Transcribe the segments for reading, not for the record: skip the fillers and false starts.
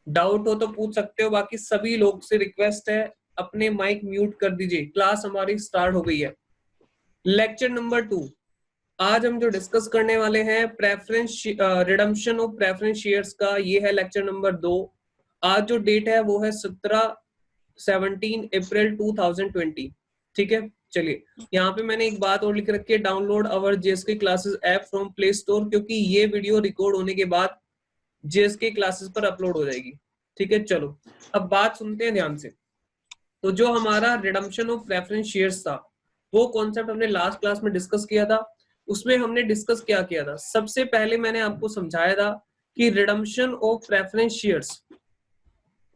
Doubt हो तो पूछ सकते हो, बाकी सभी लोग से रिक्वेस्ट है अपने माइक म्यूट कर दीजिए। क्लास हमारी स्टार्ट हो गई है। लेक्चर नंबर 2, आज हम जो डिस्कस करने वाले हैं preference redemption of preference shares का, ये है लेक्चर नंबर 2। आज जो डेट है वो है 17 अप्रैल 2020। ठीक है, चलिए यहाँ पे मैंने एक बात और लिख रखी है, download our JSK classes app from play store, क्योंकि ये वीडियो रिकॉर्ड होने के बाद जेएसके क्लासेस पर अपलोड हो जाएगी। ठीक है, चलो अब बात सुनते हैं ध्यान से। तो जो हमारा रिडम्पशन ऑफ प्रेफरेंस शेयर्स था, वो कॉन्सेप्ट हमने लास्ट क्लास में डिस्कस किया था। उसमें हमने डिस्कस क्या किया था, सबसे पहले मैंने आपको समझाया था कि रिडम्पशन ऑफ प्रेफरेंस शेयर्स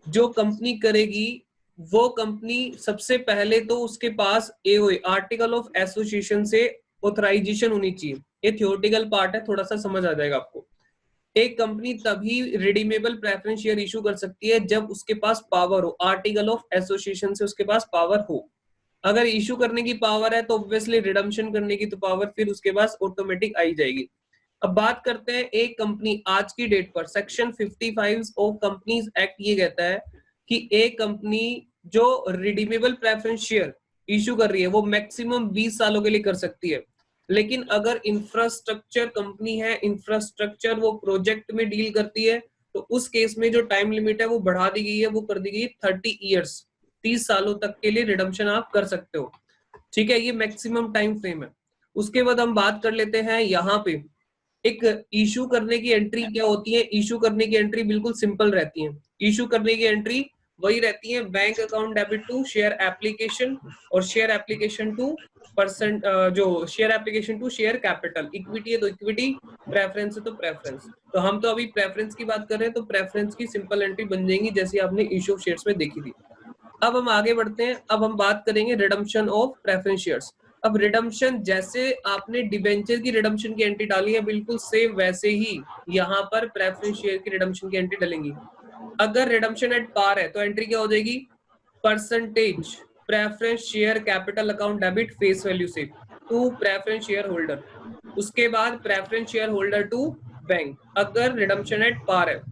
जो कंपनी करेगी, वो कंपनी सबसे पहले तो उसके पास एओए आर्टिकल ऑफ एसोसिएशन से ऑथराइजेशन होनी चाहिए। ये थियोरेटिकल पार्ट है, थोड़ा सा समझ आ जाएगा आपको। एक कंपनी तभी रिडीमेबल प्रेफरेंस शेयर इशू कर सकती है जब उसके पास पावर हो, आर्टिकल ऑफ एसोसिएशन से उसके पास पावर हो। अगर इशू करने की पावर है तो ऑब्वियसली रिडम्पशन करने की तो पावर फिर उसके पास ऑटोमेटिक आई जाएगी। अब बात करते हैं, एक कंपनी आज की डेट पर सेक्शन 55 ऑफ कंपनीज एक्ट ये कहता है कि एक कंपनी जो रिडीमेबल प्रेफरेंस शेयर इशू कर रही है वो मैक्सिमम 20 सालों के लिए कर सकती है। लेकिन अगर इंफ्रास्ट्रक्चर कंपनी है, इंफ्रास्ट्रक्चर वो प्रोजेक्ट में डील करती है, तो उस केस में जो टाइम लिमिट है वो बढ़ा दी गई है, वो कर दी गई 30 ईयर्स, 30 सालों तक के लिए रिडम्पशन आप कर सकते हो। ठीक है, ये मैक्सिमम टाइम फ्रेम है। उसके बाद हम बात कर लेते हैं यहाँ पे एक इशू करने की एंट्री क्या होती है। इशू करने की एंट्री बिल्कुल सिंपल रहती है। इशू करने की एंट्री वही रहती है, bank account debit to share application और शेयर एप्लीकेशन टू परसेंट, जो share application to share capital, equity है तो इक्विटी, प्रेफरेंस है तो प्रेफरेंस। तो हम तो अभी प्रेफरेंस की बात कर रहे हैं, तो प्रेफरेंस की सिंपल एंट्री बन जाएंगी जैसे आपने इशू ऑफ शेयर्स में देखी थी। अब हम आगे बढ़ते हैं, अब हम बात करेंगे रिडम्पशन ऑफ प्रेफरेंस शेयर्स। अब रिडम्पशन, जैसे आपने डिबेंचर की रिडम्पशन की एंट्री डाली है, बिल्कुल सेम वैसे ही यहाँ पर प्रेफरेंस शेयर की रिडम्पशन की एंट्री डालेंगी। अगर रिडम्पशन एट पार है तो एंट्री क्या हो जाएगी, percentage preference share capital account debit face value से टू प्रेफरेंस शेयर होल्डर, उसके बाद preference share holder to bank, अगर रिडम्पशन एट पार है।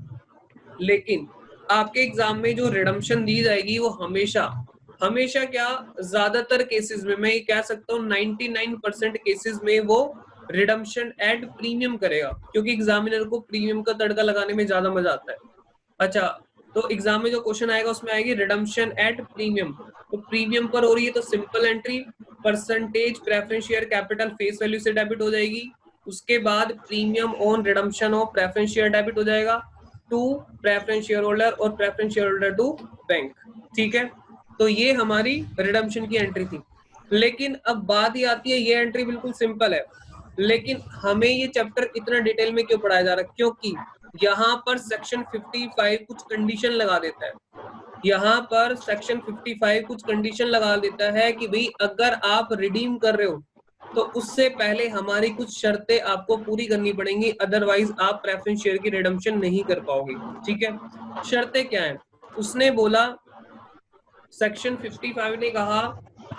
लेकिन आपके एग्जाम में जो रिडम्पशन दी जाएगी वो हमेशा हमेशा क्या, ज्यादातर केसेस में, मैं ये कह सकता हूँ 99% केसेस में वो रिडम्पशन एट प्रीमियम करेगा, क्योंकि एग्जामिनर को प्रीमियम का तड़का लगाने में ज्यादा मजा आता है। अच्छा, तो एग्जाम में जो क्वेश्चन आएगा उसमें आएगी रिडम्पशन एट प्रीमियम, तो प्रीमियम पर हो रही है तो simple entry percentage preference share capital face value से डेबिट हो जाएगी। उसके बाद premium on redemption of preference share debit हो जाएगा टू प्रेफरेंस शेयर होल्डर और preference share holder to bank. ठीक है, तो ये हमारी रिडम्पशन की एंट्री थी। लेकिन अब बात ही आती है, ये एंट्री बिल्कुल सिंपल है, लेकिन हमें ये चैप्टर इतना डिटेल में क्यों पढ़ाया जा रहा है, क्योंकि यहाँ पर सेक्शन 55 कुछ कंडीशन लगा देता है। यहाँ पर सेक्शन 55 कुछ कंडीशन लगा देता है कि भाई अगर आप रिडीम कर रहे हो तो उससे पहले हमारी कुछ शर्तें आपको पूरी करनी पड़ेंगी, अदरवाइज आप प्रेफरेंस शेयर की रिडम्पशन नहीं कर पाओगे। ठीक है, शर्तें क्या है, उसने बोला, सेक्शन 55 ने कहा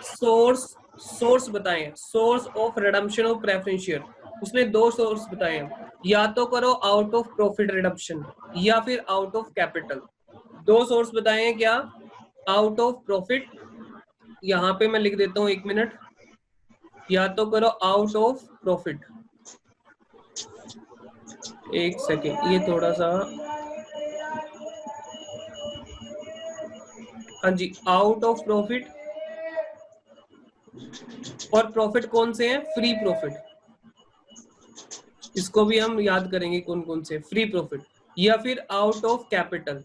सोर्स बताएं, source of redemption of preference share. उसने दो सोर्स बताए हैं, या तो करो आउट ऑफ प्रॉफिट रिडम्पशन या फिर आउट ऑफ कैपिटल। दो सोर्स बताए हैं, क्या, आउट ऑफ प्रॉफिट, यहाँ पे मैं लिख देता हूँ, 1 मिनट, या तो करो आउट ऑफ प्रॉफिट, एक सेकेंड, ये थोड़ा सा, हाँ जी, आउट ऑफ प्रॉफिट। और प्रॉफिट कौन से हैं, फ्री प्रॉफिट, इसको भी हम याद करेंगे कौन कौन से, फ्री प्रॉफिट, या फिर out of capital,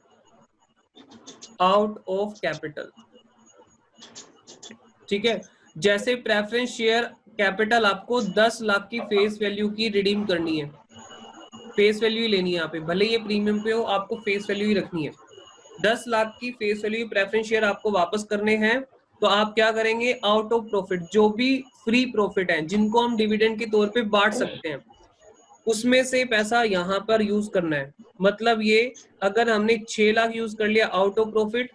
out of capital. ठीक है, जैसे प्रेफरेंस शेयर कैपिटल आपको 10 लाख की फेस वैल्यू की रिडीम करनी है, फेस वैल्यू ही लेनी है यहाँ पे, भले ये प्रीमियम पे हो, आपको फेस वैल्यू ही रखनी है। 10 लाख की फेस वैल्यू प्रेफरेंस शेयर आपको वापस करने हैं, तो आप क्या करेंगे, आउट ऑफ प्रॉफिट, जो भी फ्री प्रॉफिट है जिनको हम डिविडेंड के तौर पे बांट सकते हैं, उसमें से पैसा यहाँ पर यूज करना है। मतलब ये, अगर हमने 6 लाख यूज कर लिया आउट ऑफ प्रॉफिट,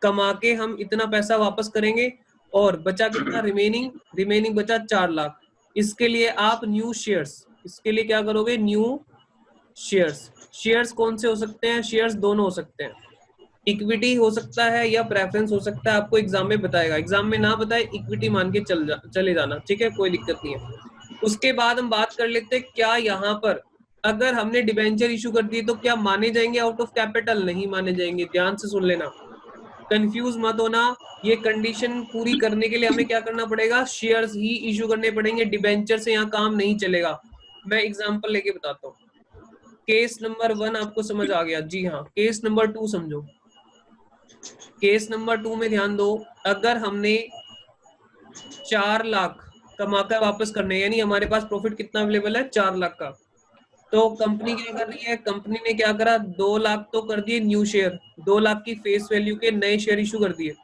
कमा के हम इतना पैसा वापस करेंगे, और बचा कितना, रिमेनिंग बचा 4 लाख। इसके लिए आप न्यू शेयर्स, इसके लिए क्या करोगे, न्यू शेयर्स। शेयर्स कौन से हो सकते हैं? शेयर्स दोनों हो सकते हैं, इक्विटी हो सकता है या प्रेफरेंस हो सकता है, आपको एग्जाम में बताएगा। एग्जाम में ना बताए इक्विटी मान के चले जाना, ठीक है, कोई दिक्कत नहीं है। उसके बाद हम बात कर लेते हैं, क्या यहाँ पर अगर हमने डिबेंचर इशू कर दिए तो क्या माने जाएंगे आउट ऑफ कैपिटल? नहीं माने जाएंगे, ध्यान से सुन लेना, कंफ्यूज मत होना। ये कंडीशन पूरी करने के लिए हमें क्या करना पड़ेगा? शेयर्स ही इशू करने पड़ेंगे, डिबेंचर से यहाँ काम नहीं चलेगा। मैं एग्जांपल लेके बताता हूँ। केस नंबर 1 आपको समझ आ गया? जी हाँ। केस नंबर 2 समझो। केस नंबर 2 में ध्यान दो, अगर हमने 4 लाख कमाकर वापस करने, यानी हमारे पास प्रॉफिट कितना अवेलेबल है? 4 लाख का। तो कंपनी क्या कर रही है? कंपनी ने क्या करा? 2 लाख तो कर दिए न्यू शेयर, 2 लाख की फेस वैल्यू के नए शेयर इशू कर दिए,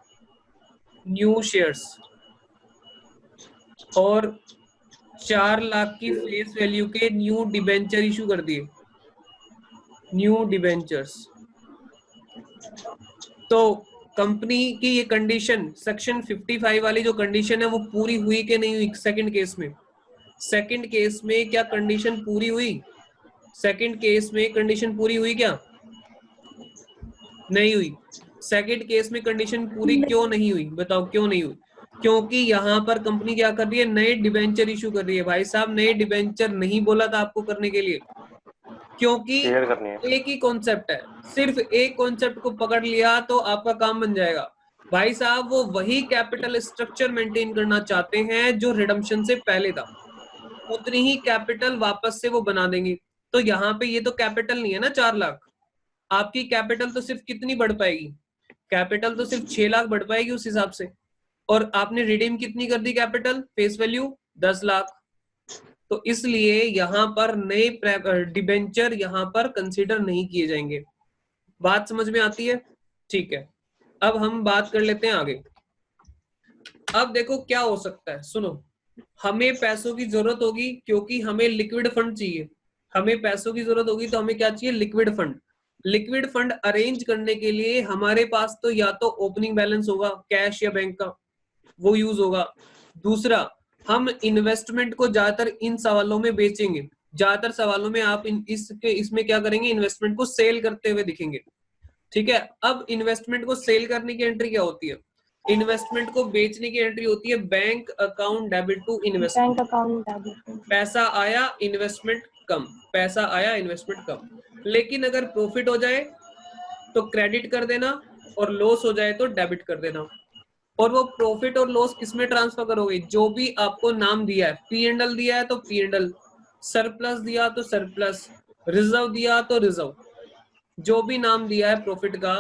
न्यू शेयर्स, और 4 लाख की फेस वैल्यू के न्यू डिबेंचर इशू कर दिए, न्यू डिबेंचर्स। तो कंपनी की ये कंडीशन, सेक्शन 55 वाली जो कंडीशन है वो पूरी हुई कि नहीं हुई? सेकंड केस में, सेकंड केस में क्या कंडीशन पूरी हुई? सेकंड केस में कंडीशन पूरी हुई क्या? नहीं हुई। सेकंड केस में कंडीशन पूरी क्यों नहीं हुई? बताओ क्यों नहीं हुई? क्योंकि यहाँ पर कंपनी क्या कर रही है? नए डिबेंचर इशू कर रही है। भाई साहब, नए डिबेंचर नहीं बोला था आपको करने के लिए, क्योंकि एक ही कॉन्सेप्ट है, सिर्फ एक कॉन्सेप्ट को पकड़ लिया तो आपका काम बन जाएगा। भाई साहब, वो वही कैपिटल स्ट्रक्चर मेंटेन करना चाहते हैं जो रिडम्पशन से पहले था, उतनी ही कैपिटल वापस से वो बना देंगे। तो यहाँ पे ये तो कैपिटल नहीं है ना 4 लाख, आपकी कैपिटल तो सिर्फ कितनी बढ़ पाएगी? कैपिटल तो सिर्फ 6 लाख बढ़ पाएगी उस हिसाब से। और आपने रिडीम कितनी कर दी कैपिटल? Face value 10 lakh. तो इसलिए यहाँ पर नए डिबेंचर यहाँ पर कंसीडर नहीं किए जाएंगे। बात समझ में आती है? ठीक है, अब हम बात कर लेते हैं आगे। अब देखो क्या हो सकता है, सुनो, हमें पैसों की जरूरत होगी क्योंकि हमें लिक्विड फंड चाहिए। हमें पैसों की जरूरत होगी तो हमें क्या चाहिए? Liquid fund. Liquid fund arrange करने के लिए हमारे पास तो या तो ओपनिंग बैलेंस होगा कैश या बैंक का, वो यूज होगा। दूसरा, हम इन्वेस्टमेंट को ज्यादातर इन सवालों में बेचेंगे, ज्यादातर सवालों में आप इसमें क्या करेंगे? इन्वेस्टमेंट को सेल करते हुए दिखेंगे, ठीक है। अब इन्वेस्टमेंट को सेल करने की एंट्री क्या होती है? इन्वेस्टमेंट को बेचने की एंट्री होती है bank account debit to investment. Bank account debit, पैसा आया, इन्वेस्टमेंट कम, पैसा आया, इन्वेस्टमेंट कम। लेकिन अगर प्रॉफिट हो जाए तो क्रेडिट कर देना, और लॉस हो जाए तो डेबिट कर देना। और वो प्रॉफिट और लॉस किसमें ट्रांसफर करोगे? जो भी आपको नाम दिया है, पी एंड एल दिया है तो पी एंड एल, सरप्लस दिया तो सरप्लस, रिजर्व दिया तो रिजर्व, जो भी नाम दिया है प्रॉफिट का,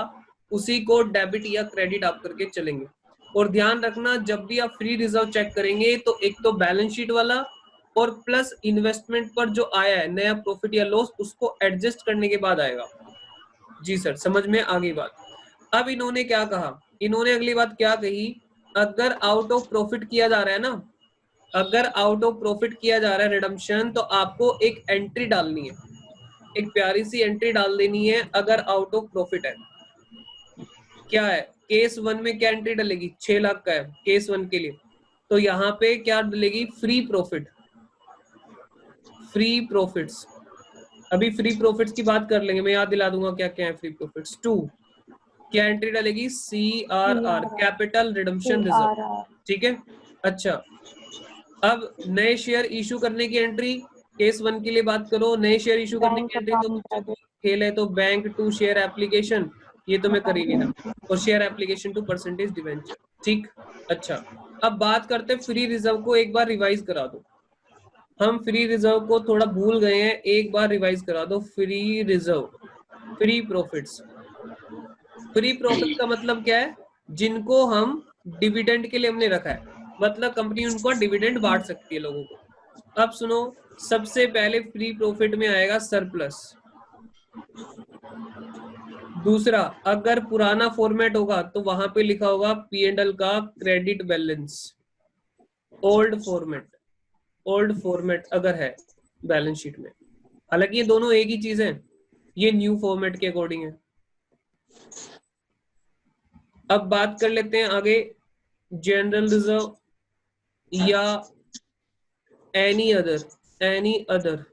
उसी को डेबिट या क्रेडिट आप करके चलेंगे। और ध्यान रखना, जब भी आप फ्री रिजर्व चेक करेंगे तो एक तो बैलेंस शीट वाला और प्लस इन्वेस्टमेंट पर जो आया है नया प्रॉफिट या लॉस, उसको एडजस्ट करने के बाद आएगा। जी सर, समझ में आ गई बात। अब इन्होंने क्या कहा? इन्होंने अगली बात क्या कही? अगर आउट ऑफ प्रॉफिट किया जा रहा है ना, अगर आउट ऑफ प्रॉफिट किया जा रहा है रिडम्पशन, तो आपको एक एंट्री डालनी है, एक प्यारी सी एंट्री डाल देनी है अगर आउट ऑफ प्रॉफिट है। क्या है? केस 1 में क्या एंट्री डलेगी? 6 लाख का है केस 1 के लिए, तो यहाँ पे क्या डलेगी? Free profit, free profits. अभी फ्री प्रॉफिट्स की बात कर लेंगे, मैं याद दिला दूंगा क्या क्या है फ्री प्रॉफिट्स। 2 क्या एंट्री डलेगी? CRR, कैपिटल रिडम्पशन रिजर्व, ठीक है। अच्छा, अब नए शेयर इशू करने की एंट्री, केस 1 के लिए बात करो, नए शेयर इशू करने की एंट्री तो खेल है तो बैंक टू शेयर एप्लीकेशन, ये तो मैं कर ही नहीं था, और share application to percentage debenture, ठीक। अच्छा, अब बात करते हैं फ्री रिजर्व को, एक बार रिवाइज करा दो। हम फ्री रिजर्व को थोड़ा भूल गए हैं, एक बार रिवाइज करा दो। Free reserve, free profits. Free profit का मतलब क्या है? जिनको हम डिविडेंड के लिए हमने रखा है, मतलब कंपनी उनको डिविडेंड बांट सकती है लोगों को। अब सुनो, सबसे पहले फ्री प्रॉफिट में आएगा सरप्लस। दूसरा, अगर पुराना फॉर्मेट होगा तो वहां पे लिखा होगा P&L का credit balance. Old format, old format अगर है बैलेंस शीट में, हालांकि ये दोनों एक ही चीज है, ये न्यू फॉर्मेट के अकॉर्डिंग है। अब बात कर लेते हैं आगे, जनरल रिजर्व या एनी अदर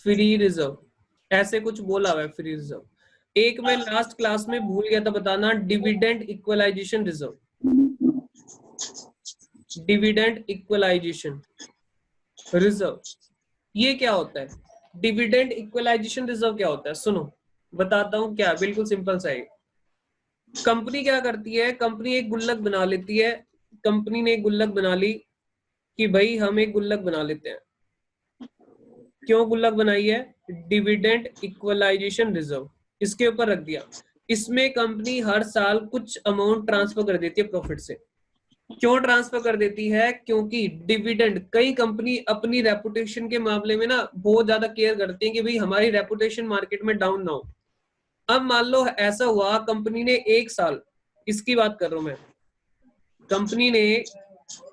फ्री रिजर्व, ऐसे कुछ बोला हुआ है फ्री रिजर्व। एक मैं लास्ट क्लास में भूल गया था बताना, dividend equalisation reserve. Dividend equalisation reserve ये क्या होता है? डिविडेंड इक्वलाइजेशन रिजर्व क्या होता है? सुनो बताता हूं क्या, बिल्कुल सिंपल सा है। कंपनी क्या करती है, कंपनी एक गुल्लक बना लेती है। कंपनी ने एक गुल्लक बना ली कि भाई हम एक गुल्लक बना लेते हैं। क्यों गुल्लक बनाई है? डिविडेंड इक्वलाइजेशन रिजर्व, इसके ऊपर रख दिया। इसमें कंपनी हर साल कुछ अमाउंट ट्रांसफर कर देती है प्रॉफिट से। क्यों ट्रांसफर कर देती है? क्योंकि डिविडेंड, कई कंपनी अपनी रेपुटेशन के मामले में ना बहुत ज्यादा केयर करती है कि भाई हमारी रेपुटेशन मार्केट में डाउन ना हो। अब मान लो ऐसा हुआ, कंपनी ने एक साल, इसकी बात कर रहा हूं मैं, कंपनी ने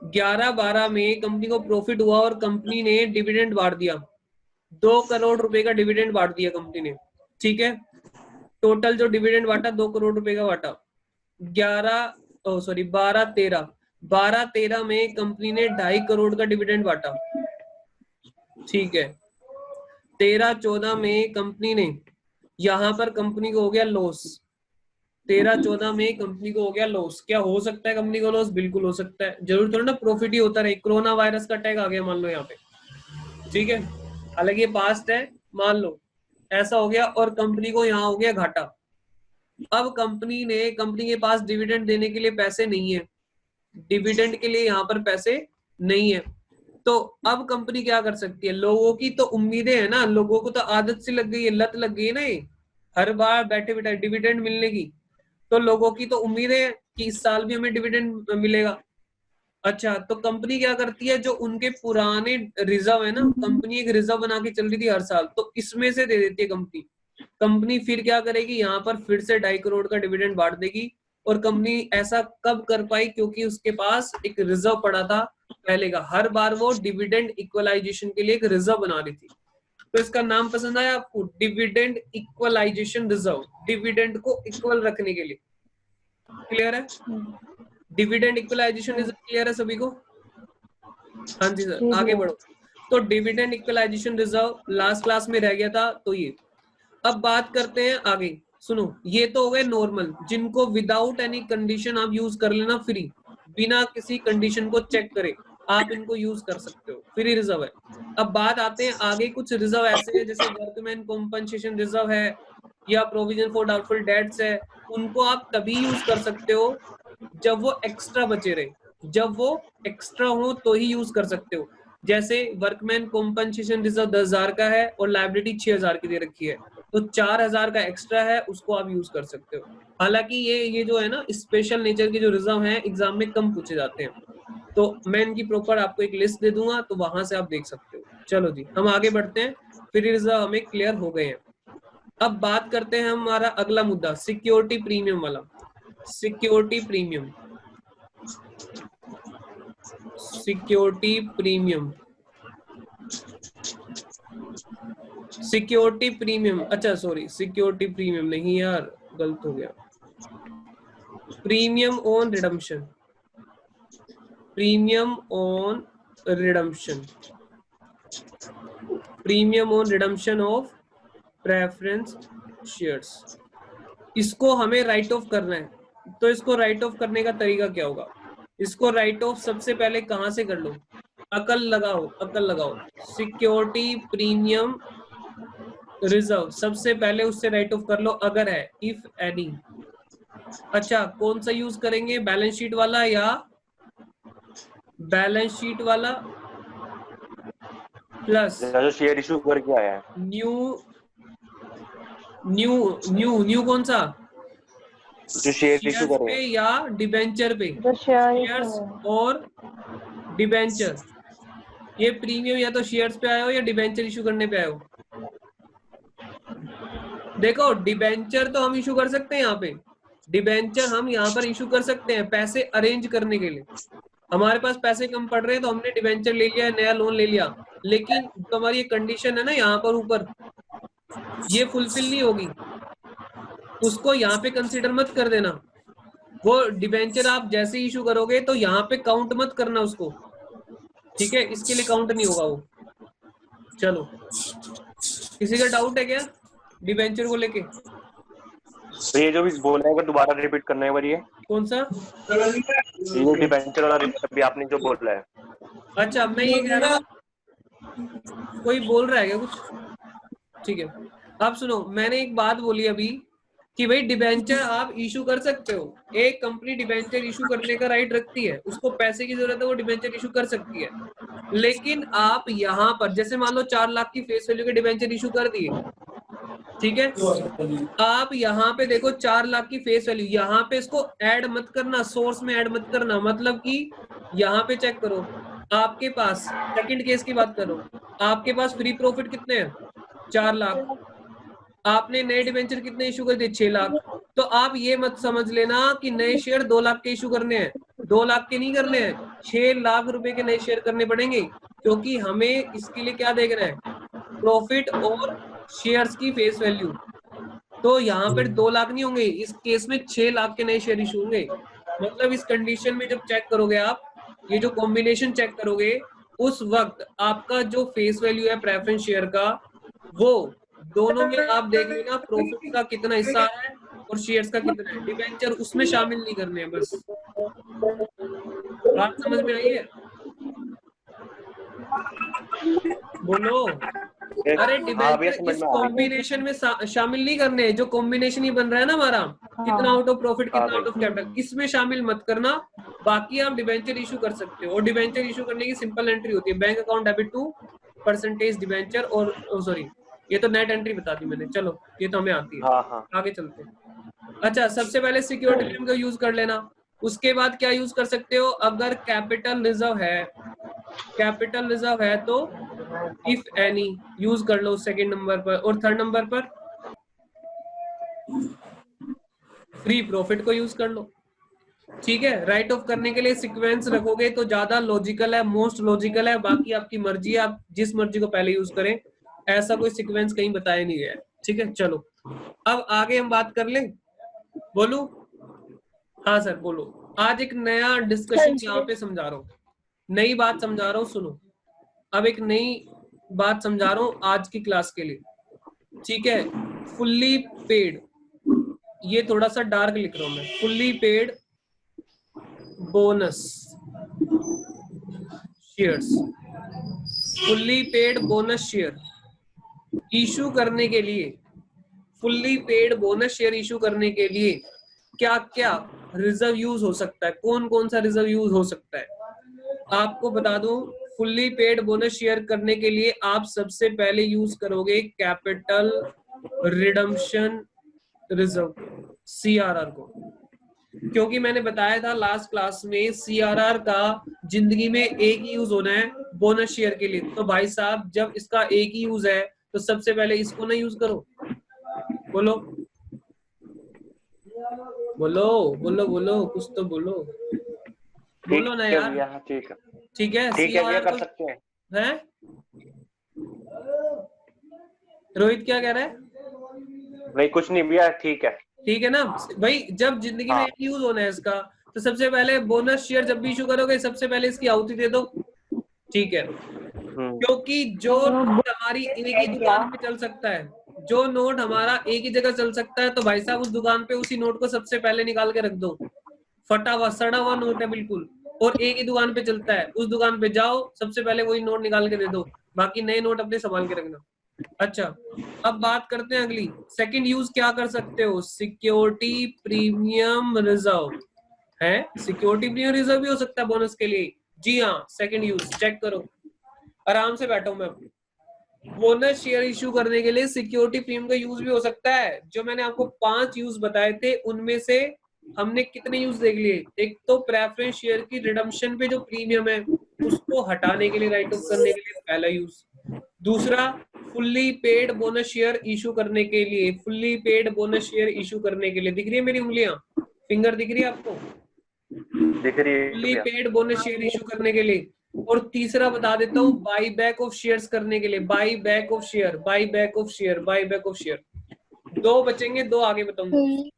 11-12 में कंपनी को प्रॉफिट हुआ और कंपनी ने डिविडेंड बांट दिया, 2 करोड़ रुपए का डिविडेंड बांट दिया कंपनी ने। ठीक है, टोटल जो डिविडेंड बांटा 2 करोड़ रुपए का बांटा। 12-13 में कंपनी ने 2.5 करोड़ का डिविडेंड बांटा। ठीक है, 13-14 में कंपनी ने, यहां पर कंपनी को हो गया लॉस। 13-14 में कंपनी को हो गया लॉस। क्या हो सकता है कंपनी को लॉस? बिल्कुल हो सकता है, जरूर थोड़ा ना प्रॉफिट ही होता रहे। कोरोना वायरस का अटैक आ गया मान लो यहाँ पे, ठीक है, हालांकि ये पास्ट है, मान लो ऐसा हो गया और कंपनी को यहाँ हो गया घाटा। अब कंपनी के पास डिविडेंड देने के लिए पैसे नहीं है, डिविडेंड के लिए यहाँ पर पैसे नहीं है, तो अब कंपनी क्या कर सकती है? लोगों की तो उम्मीदें है ना, लोगों को तो आदत सी लग गई है, लत लग गई है ना, ये हर बार बैठे बैठे डिविडेंड मिलने की। तो लोगों की तो उम्मीदें है कि इस साल भी हमें डिविडेंड मिलेगा। अच्छा, तो कंपनी क्या करती है, जो उनके पुराने रिजर्व है ना, कंपनी एक रिजर्व बना के चल रही थी हर साल, तो इसमें से दे देती है कंपनी। कंपनी फिर क्या करेगी, यहाँ पर फिर से 2.5 करोड़ का डिविडेंड बांट देगी। और कंपनी ऐसा कब कर पाई? क्योंकि उसके पास एक रिजर्व पड़ा था पहले का, हर बार वो डिविडेंड इक्वलाइजेशन के लिए एक रिजर्व बना रही थी। तो इसका नाम पसंद आया आपको? डिविडेंड इक्वलाइजेशन रिजर्व, डिविडेंड को इक्वल रखने के लिए। क्लियर है? डिविडेंड इक्वलाइजेशन रिजर्व क्लियर है सभी को? हाँ जी सर, आगे बढ़ो। तो dividend equalisation reserve last class में रह गया था, तो ये। अब बात करते हैं आगे, सुनो, ये तो हो गए नॉर्मल, जिनको विदाउट एनी कंडीशन आप यूज कर लेना फ्री, बिना किसी कंडीशन को चेक करे आप इनको यूज कर सकते हो, फ्री रिजर्व है। अब बात आते हैं आगे, कुछ रिजर्व ऐसे हैं जैसे वर्कमैन कॉम्पनसेशन रिजर्व है या प्रोविजन फॉर डाउटफुल डेट्स है, उनको आप तभी यूज कर सकते हो जब वो एक्स्ट्रा बचे रहे, जब वो एक्स्ट्रा हो तो ही यूज कर सकते हो। जैसे वर्कमैन कॉम्पनसेशन रिजर्व 10,000 का है और लायबिलिटी 6,000 की दे रखी है, तो 4,000 का एक्स्ट्रा है, उसको आप यूज कर सकते हो। हालांकि ये जो है ना स्पेशल नेचर के जो रिजर्व हैं एग्जाम में कम पूछे जाते हैं, तो मैं इनकी प्रॉपर आपको एक लिस्ट दे दूंगा, तो वहां से आप देख सकते हो। चलो जी, हम आगे बढ़ते हैं, फ्री रिजर्व हमें क्लियर हो गए हैं। अब बात करते हैं हमारा अगला मुद्दा, सिक्योरिटी प्रीमियम वाला। Security premium, security premium, security premium, अच्छा सॉरी, सिक्योरिटी प्रीमियम नहीं यार, गलत हो गया। Premium on redemption, premium on redemption, premium on redemption of preference shares, इसको हमें राइट ऑफ करना है। तो इसको राइट ऑफ करने का तरीका क्या होगा? इसको राइट ऑफ सबसे पहले कहां से कर लो? अकल लगाओ, अकल लगाओ। सिक्योरिटी प्रीमियम रिजर्व सबसे पहले उससे राइट ऑफ कर लो अगर है, इफ एनी। अच्छा, कौन सा यूज करेंगे, बैलेंस शीट वाला या बैलेंस शीट वाला प्लस जो शेयर इशू करके आया है, न्यू न्यू न्यू न्यू कौन सा, जो शेयर इशू शेयर्स करे पे या डिबेंचर पे? शेयर्स और डिबेंचर, ये प्रीमियम या तो शेयर्स पे आए हो या डिबेंचर इशू करने पे आए हो। देखो, डिबेंचर तो हम इशू कर सकते हैं, यहाँ पे डिबेंचर हम यहाँ पर इशू कर सकते हैं पैसे अरेंज करने के लिए। हमारे पास पैसे कम पड़ रहे हैं तो हमने डिबेंचर ले लिया, नया लोन ले लिया, लेकिन जो हमारी ये कंडीशन है ना यहाँ पर ऊपर, ये फुलफिल नहीं होगी, उसको यहाँ पे कंसीडर मत कर देना। वो डिबेंचर आप जैसे इशू करोगे तो यहाँ पे काउंट मत करना उसको, ठीक है, इसके लिए काउंट नहीं होगा वो। चलो किसी का डाउट है क्या डिबेंचर को लेके? तो ये जो भी बोल रहे हैं दोबारा रिपीट करना है ये कौन सा? ये डिबेंचर वाला अभी आपने जो बोला है। अच्छा मैं ये कह रहा हूँ, कोई बोल रहा है क्या कुछ? ठीक है, अब सुनो, मैंने एक बात बोली अभी कि भाई डिबेंचर आप इशू कर सकते हो, एक कंपनी डिबेंचर इशू करने का राइट रखती है, उसको पैसे की जरूरत है, वो डिबेंचर इशू कर सकती है। लेकिन आप यहाँ पर जैसे मान लो 4 लाख की फेस वैल्यू के डिबेंचर इशू कर दिए, ठीक है, आप यहाँ पे देखो 4 लाख की फेस वैल्यू, यहाँ पे इसको ऐड मत करना, सोर्स में ऐड मत करना, मतलब कि यहाँ पे चेक करो, आपके पास सेकंड केस की बात करो, आपके पास फ्री प्रॉफिट कितने हैं? 4 लाख। आपने नए डिबेंचर कितने इशू कर दिए? 6 लाख। तो आप ये मत समझ लेना कि नए शेयर 2 लाख के इशू करने हैं, 2 लाख के नहीं करने हैं, 6 लाख रुपए के नए शेयर करने पड़ेंगे, क्योंकि हमें इसके लिए क्या देखना है? प्रॉफिट और शेयर्स की फेस वैल्यू। तो यहाँ पर 2 लाख नहीं होंगे, इस केस में 6 लाख के नए शेयर इशू होंगे। मतलब इस कंडीशन में जब चेक करोगे आप, ये जो कॉम्बिनेशन चेक करोगे, उस वक्त आपका जो फेस वैल्यू है प्रेफरेंस शेयर का, वो दोनों में आप देख लेना प्रॉफिट का कितना हिस्सा है और शेयर्स का कितना है, डिबेंचर उसमें शामिल नहीं करने हैं। बस बात समझ में आई है? बोलो। अरे डिबेंचर इस कॉम्बिनेशन में शामिल नहीं करने, जो कॉम्बिनेशन ही बन रहा है ना हमारा, कितना आउट ऑफ प्रॉफिट कितना आउट ऑफ कैपिटल, इसमें शामिल मत करना। बाकी आप डिबेंचर इशू कर सकते हो, और डिबेंचर इशू करने की सिंपल एंट्री होती है, bank account debit to percentage debenture, और सॉरी ये तो नेट एंट्री बता दी मैंने, चलो ये तो हमें आती है। आगे चलते हैं। अच्छा, सबसे पहले सिक्योरिटी क्लेम का यूज कर लेना। उसके बाद क्या यूज कर सकते हो? अगर कैपिटल रिजर्व है, कैपिटल रिजर्व है तो इफ एनी यूज कर लो सेकंड नंबर पर, और थर्ड नंबर पर फ्री प्रॉफिट को यूज कर लो। ठीक है, राइट ऑफ करने के लिए सीक्वेंस रखोगे तो ज्यादा लॉजिकल है, मोस्ट लॉजिकल है, बाकी आपकी मर्जी है, आप जिस मर्जी को पहले यूज करें, ऐसा कोई सीक्वेंस कहीं बताया नहीं गया है। ठीक है, चलो अब आगे हम बात कर लें। बोलू? हाँ सर बोलो। आज एक नया डिस्कशन यहाँ पे समझा रहा हूँ, नई बात समझा रहा हूँ, सुनो। अब एक नई बात समझा रहा हूँ आज की क्लास के लिए, ठीक है। फुल्ली पेड, ये थोड़ा सा डार्क लिख रहा हूं मैं, fully paid bonus shares, fully paid bonus share issue करने के लिए, fully paid bonus share issue करने के लिए क्या क्या रिजर्व यूज हो सकता है, कौन कौन सा रिजर्व यूज हो सकता है, आपको बता दूं। फुल्ली पेड बोनस शेयर करने के लिए आप सबसे पहले यूज करोगे कैपिटल रिडम्पशन रिजर्व, सीआरआर को, क्योंकि मैंने बताया था लास्ट क्लास में सीआरआर का जिंदगी में एक ही यूज होना है बोनस शेयर के लिए। तो भाई साहब जब इसका एक ही यूज है तो सबसे पहले इसको ना यूज करो। बोलो बोलो बोलो बोलो, कुछ तो बोलो, बोलो ना यार। ठीक है, ठीक है, ठीक है, कर सकते हैं। हैं? रोहित क्या कह रहा है? भाई कुछ नहीं भैया, ठीक है, ठीक है ना भाई, जब जिंदगी में एक यूज होना है इसका, तो सबसे पहले बोनस शेयर जब भी इशू करोगे सबसे पहले इसकी आहुति दे दो। ठीक है, क्योंकि जो नोट हमारी एक ही दुकान पे चल सकता है, जो नोट हमारा एक ही जगह चल सकता है, तो भाई साहब उस दुकान पे उसी नोट को सबसे पहले निकाल के रख दो। फटा हुआ सड़ा हुआ नोट है बिल्कुल, और एक ही दुकान पे चलता है, उस दुकान पे जाओ सबसे पहले वही नोट निकाल के दे दो, बाकी नए नोट अपने संभाल के रखना। अच्छा, अब बात करते हैं अगली, सेकंड यूज क्या कर सकते हो? सिक्योरिटी प्रीमियम रिजर्व है, सिक्योरिटी प्रीमियम रिजर्व भी हो सकता है बोनस के लिए। जी हाँ, सेकंड यूज चेक करो, आराम से बैठा हूं मैं। बोनस शेयर इशू करने के लिए सिक्योरिटी प्रीमियम का यूज भी हो सकता है। जो मैंने आपको 5 यूज बताए थे उनमें से हमने कितने यूज देख लिए? एक तो प्रेफरेंस शेयर की रिडम्पशन पे जो प्रीमियम है उसको हटाने के लिए, राइट ऑफ करने के लिए पहला यूज। दूसरा, fully paid bonus share issue करने के लिए, fully paid bonus share issue करने के लिए, दिख रही है मेरी उंगलियां, फिंगर दिख रही है आपको? दिख रही है। Fully paid bonus share issue करने के लिए। और तीसरा बता देता हूँ, बाई बैक ऑफ शेयर्स करने के लिए, by back of share, by back of share, by back of share. 2 बचेंगे, 2 आगे बताऊंगा।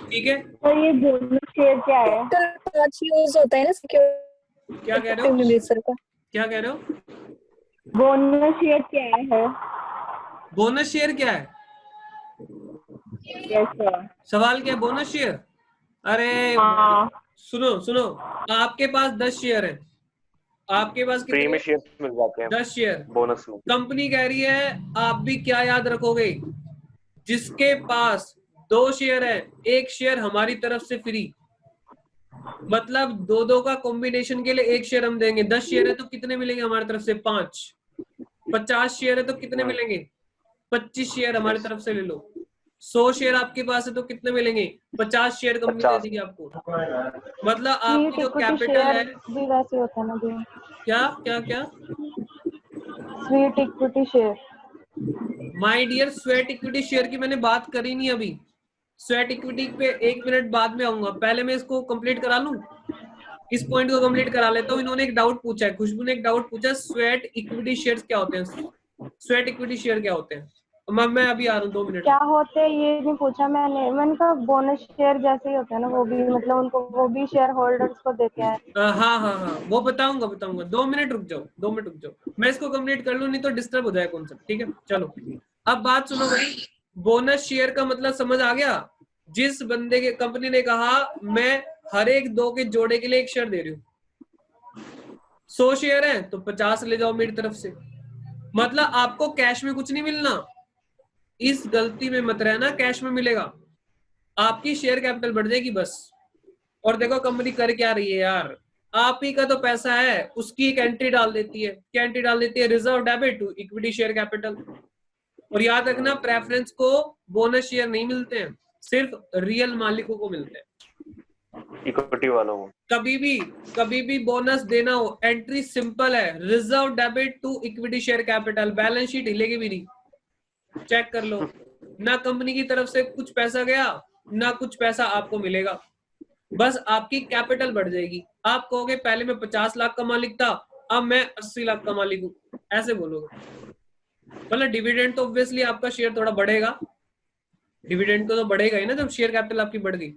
ठीक है, और ये बोनस शेयर क्या है? 5 यूज होता है ना सिक्योरिटी। क्या कह रहे हो? क्या कह रहे हो? बोनस शेयर क्या है? बोनस शेयर क्या है? Yes sir. सवाल क्या है? Bonus share. अरे हाँ। सुनो सुनो, आपके पास 10 शेयर है, आपके पास फ्री में कितने? शेयर मिल जाते हैं 10 शेयर। बोनस में। कंपनी कह रही है, आप भी क्या याद रखोगे, जिसके पास 2 शेयर है, 1 शेयर हमारी तरफ से फ्री। मतलब दो दो का कॉम्बिनेशन के लिए 1 शेयर हम देंगे। 10 शेयर है तो कितने मिलेंगे हमारी तरफ से? 5। 50 शेयर है तो कितने मिलेंगे? 25 शेयर हमारी तरफ से ले लो। 100 शेयर आपके पास है तो कितने मिलेंगे? 50 शेयर कंपनी दे 50। देगी आपको। मतलब स्वीट आपकी जो इक्विटी कैपिटल शेयर है, भी वैसे होता है ना जी। क्या क्या क्या? Sweet equity share. My dear, sweat equity share की मैंने बात करी नहीं अभी। स्वेट इक्विटी पे 1 मिनट बाद में आऊंगा, पहले मैं इसको कंप्लीट करा लूं, इस पॉइंट को कंप्लीट करा लेता हूं। इन्होंने एक डाउट पूछा है, खुशबू ने एक डाउट पूछा, स्वेट इक्विटी शेयर्स क्या होते हैं? स्वेट इक्विटी शेयर क्या होते हैं? मैं अभी आ रहा हूँ, 2 मिनट क्या में। होते हैं ये नहीं पूछा मैंने कहा बोनस शेयर जैसे ही होता है ना, वो भी मतलब उनको वो भी शेयर होल्डर्स को देते हैं। हाँ हाँ हाँ, वो बताऊंगा बताऊंगा। 2 मिनट रुक जाओ, 2 मिनट रुक जाओ, मैं इसको कंप्लीट कर लूं, नहीं तो डिस्टर्ब हो जाए कॉन्सेप्ट। ठीक है चलो, अब बात सुनो भाई। बोनस शेयर का मतलब समझ आ गया? जिस बंदे के कंपनी ने कहा मैं हर एक 2 के जोड़े के लिए 1 शेयर दे रही हूँ, 100 शेयर है तो 50 ले जाओ मेरी तरफ से। मतलब आपको कैश में कुछ नहीं मिलना, इस गलती में मत रहना, कैश में मिलेगा, आपकी शेयर कैपिटल बढ़ जाएगी बस। और देखो कंपनी कर क्या रही है यार, आप ही का तो पैसा है, उसकी एक एंट्री डाल देती है। क्या एंट्री डाल देती है? Reserve debit to equity share capital. और याद रखना, प्रेफरेंस को बोनस शेयर नहीं मिलते हैं, सिर्फ रियल मालिकों को मिलते हैं। इक्विटी वालों को। कभी भी बोनस देना हो, एंट्री सिंपल है, reserve debit to equity share capital. Balance sheet हिलेगी भी नहीं, चेक कर लो। ना कंपनी की तरफ से कुछ पैसा गया, ना कुछ पैसा आपको मिलेगा, बस आपकी कैपिटल बढ़ जाएगी। आप कहोगे पहले मैं 50 लाख का मालिक था, अब मैं 80 लाख का मालिक हूं, ऐसे बोलोगे। मतलब डिविडेंड तो ऑब्वियसली आपका शेयर थोड़ा बढ़ेगा, डिविडेंड तो बढ़ेगा ही ना जब शेयर कैपिटल आपकी बढ़ गई।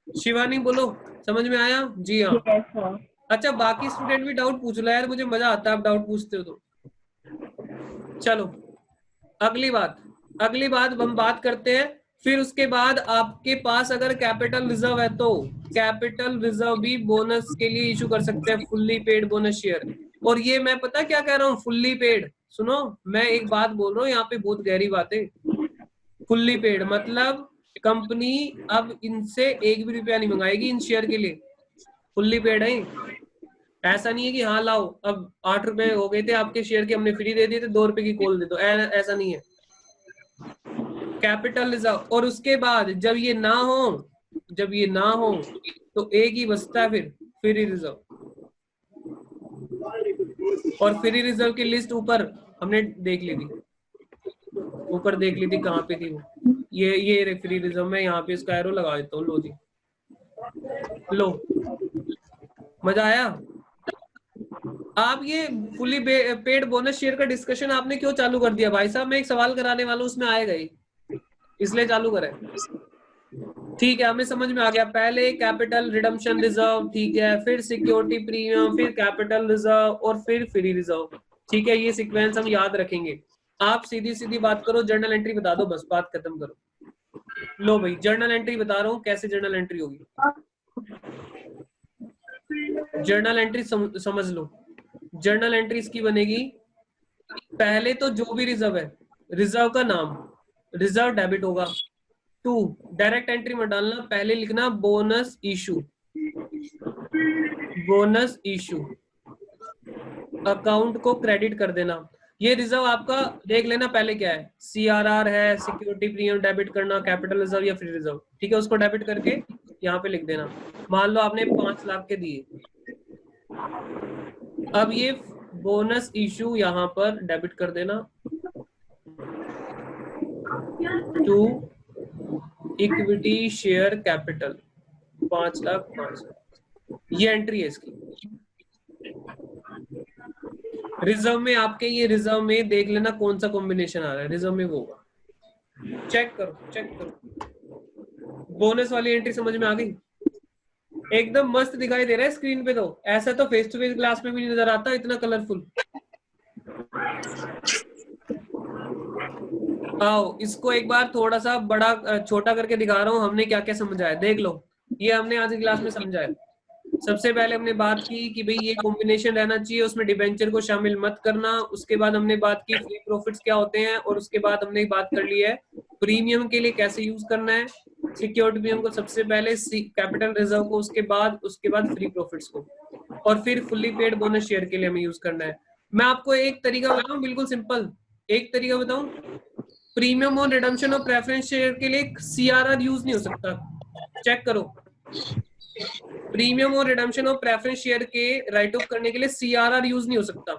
शिवानी बोलो, समझ में आया? जी हाँ। Yes sir. अच्छा, बाकी स्टूडेंट भी डाउट पूछ लो यार, मुझे मजा आता है आप डाउट पूछते हो तो। चलो अगली बात हम बात करते हैं। फिर उसके बाद आपके पास अगर कैपिटल रिजर्व है तो कैपिटल रिजर्व भी बोनस के लिए इशू कर सकते हैं, फुल्ली पेड बोनस शेयर। और ये मैं पता क्या कह रहा हूँ, फुल्ली पेड। सुनो, मैं एक बात बोल रहा हूँ यहाँ पे, बहुत गहरी बात है। फुल्ली पेड मतलब कंपनी अब इनसे 1 भी रुपया नहीं मंगाएगी इन शेयर के लिए, फुल्ली पेड है। ऐसा नहीं है कि हाँ लाओ अब 8 रुपए हो गए थे आपके शेयर के, हमने फ्री दे दिए थे, 2 रुपए की कॉल दे दो, ऐसा नहीं है। Capital reserve. और उसके बाद जब ये ना हो तो एक ही बचता है, फिर फ्री रिजर्व। और फ्री रिजर्व की लिस्ट ऊपर हमने देख ली थी, ऊपर देख ली थी, कहाँ पे थी वो? ये फ्री रिजर्व में यहाँ पे इसका एरो लगा देता हूँ। लो जी, लो, मजा आया? आप ये फुली पेड बोनस शेयर का डिस्कशन आपने क्यों चालू कर दिया भाई साहब? मैं एक सवाल कराने वाला हूँ, उसमें आएगा ही, इसलिए चालू करें। ठीक है, हमें समझ में आ गया। पहले कैपिटल रिडम्पशन रिजर्व, ठीक है, फिर सिक्योरिटी प्रीमियम, फिर कैपिटल रिजर्व और फिर फ्री रिजर्व। ठीक है, ये सीक्वेंस हम याद रखेंगे। आप सीधी सीधी बात करो, जर्नल एंट्री बता दो, बस बात खत्म करो। लो भाई, जर्नल एंट्री बता रहा हूँ, कैसे जर्नल एंट्री होगी। जर्नल एंट्री समझ लो। जर्नल एंट्री इसकी बनेगी, पहले तो जो भी रिजर्व है, रिजर्व का नाम, रिजर्व डेबिट होगा। 2, डायरेक्ट एंट्री में डालना, पहले लिखना bonus issue, bonus issue, account को क्रेडिट कर देना। ये रिजर्व आपका देख लेना पहले क्या है, CRR है, सिक्योरिटी प्रीमियम डेबिट करना, कैपिटल रिजर्व या फ्री रिजर्व। ठीक है, उसको डेबिट करके यहाँ पे लिख देना। मान लो आपने 5 लाख के दिए, अब ये बोनस इशू यहाँ पर डेबिट कर देना to equity share capital 5 lakh 5 lakh. ये एंट्री है इसकी। रिजर्व में आपके, ये रिजर्व में देख लेना कौन सा कॉम्बिनेशन आ रहा है, रिजर्व में वो होगा, चेक करो। बोनस वाली एंट्री समझ में आ गई? एकदम मस्त दिखाई दे रहा है स्क्रीन पे, तो ऐसा तो फेस टू फेस क्लास में भी नजर आता, इतना कलरफुल। आओ इसको एक बार थोड़ा सा बड़ा छोटा करके दिखा रहा हूँ, हमने क्या क्या समझा है देख लो। ये हमने आज की क्लास में समझा है। सबसे पहले हमने बात की कि भाई ये कॉम्बिनेशन रहना चाहिए, उसमें डिबेंचर को शामिल मत करना। उसके बाद हमने बात की फ्री प्रॉफिट्स क्या होते हैं, और उसके बाद हमने बात कर ली है प्रीमियम के लिए कैसे यूज करना है। सिक्योरिटी प्रीमियम को सबसे पहले, कैपिटल रिजर्व को उसके बाद फ्री प्रॉफिट्स को, और फिर फुल्ली पेड बोनस शेयर के लिए हमें यूज करना है। मैं आपको एक तरीका बताऊं, बिल्कुल सिंपल एक तरीका बताऊं। प्रीमियम और रिडम्पशन और प्रेफरेंस शेयर के लिए सीआरआर यूज नहीं हो सकता, चेक करो। प्रीमियम और रिडम्पशन और प्रेफरेंस शेयर के राइट ऑफ करने के लिए सीआरआर यूज नहीं हो सकता।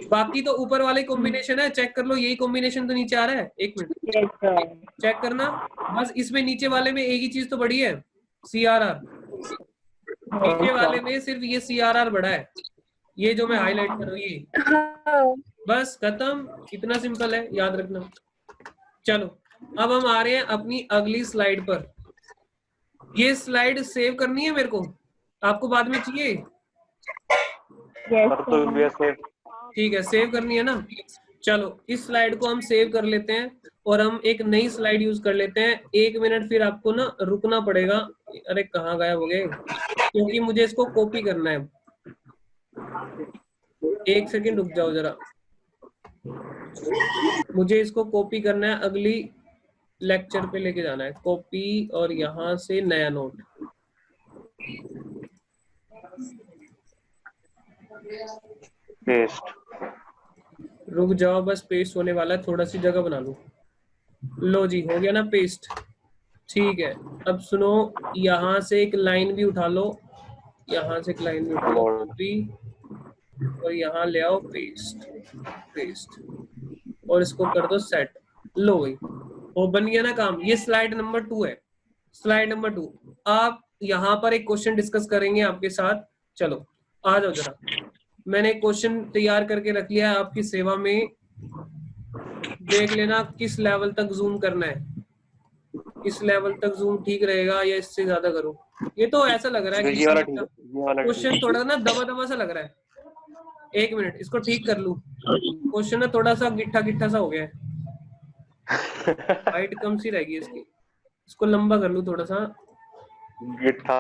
बाकी तो ऊपर वाले कॉम्बिनेशन है, चेक कर लो, यही कॉम्बिनेशन तो नीचे आ रहा है। एक मिनट चेक करना, बस इसमें नीचे वाले में एक ही चीज तो बड़ी है, सीआरआर। नीचे वाले में सिर्फ ये सीआरआर बड़ा है, ये जो मैं हाईलाइट कर रहा हूँ ये, बस खत्म। इतना सिंपल है, याद रखना। चलो अब हम आ रहे हैं अपनी अगली स्लाइड पर। ये स्लाइड सेव करनी है मेरे को, आपको बाद में चाहिए? ठीक है, सेव करनी है ना। चलो इस स्लाइड को हम सेव कर लेते हैं और हम एक नई स्लाइड यूज कर लेते हैं। 1 मिनट फिर आपको ना रुकना पड़ेगा। अरे कहाँ गायब हो गए, क्योंकि मुझे इसको कॉपी करना है। 1 सेकंड रुक जाओ जरा, मुझे इसको कॉपी करना है, अगली लेक्चर पे लेके जाना है। कॉपी और यहाँ से नया नोट। पेस्ट। रुक जाओ, बस पेस्ट होने वाला है, थोड़ा सी जगह बना लूं। लो जी, हो गया ना पेस्ट। ठीक है, अब सुनो, यहाँ से एक लाइन भी उठा लो, यहाँ से एक लाइन भी उठा लो, कॉपी, और यहाँ ले आओ पेस्ट, पेस्ट, और इसको कर दो सेट। लो भाई, वो बन गया ना काम। ये स्लाइड नंबर 2 है। स्लाइड नंबर 2, आप यहाँ पर एक क्वेश्चन डिस्कस करेंगे आपके साथ। चलो आ जाओ जरा, मैंने एक क्वेश्चन तैयार करके रख लिया है आपकी सेवा में। देख लेना किस लेवल तक जूम करना है, किस लेवल तक जूम ठीक रहेगा, या इससे ज्यादा करो। ये तो ऐसा लग रहा है ये वाला ठीक है, ये वाला ठीक क्वेश्चन थोड़ा ना दबा दबा सा लग रहा है। 1 मिनट इसको ठीक कर लूं, क्वेश्चन ना थोड़ा सा गिट्ठा गिट्ठा सा हो गया है, हाइट कम सी रहेगी इसकी। इसको लंबा कर लूं थोड़ा सा। गिट्ठा।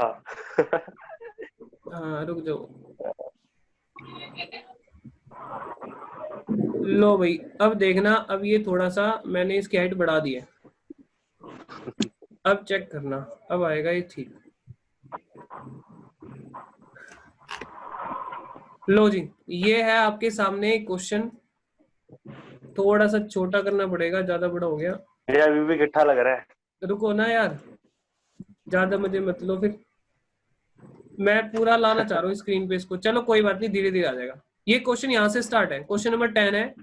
हाँ रुक जाओ, लो भाई। अब देखना, अब ये थोड़ा सा मैंने इसकी हाइट बढ़ा दी है। अब चेक करना, अब आएगा ये ठीक। लो जी, ये है आपके सामने क्वेश्चन। थोड़ा सा छोटा करना पड़ेगा, ज्यादा बड़ा हो गया। ये अभी भी गिट्ठा लग रहा है। रुको ना यार, ज्यादा मजे मत लो फिर। मैं पूरा लाना चाह रहा हूँ स्क्रीन पे इसको। चलो कोई बात नहीं, धीरे धीरे आ जाएगा। ये क्वेश्चन यहाँ से स्टार्ट है, क्वेश्चन नंबर 10 है।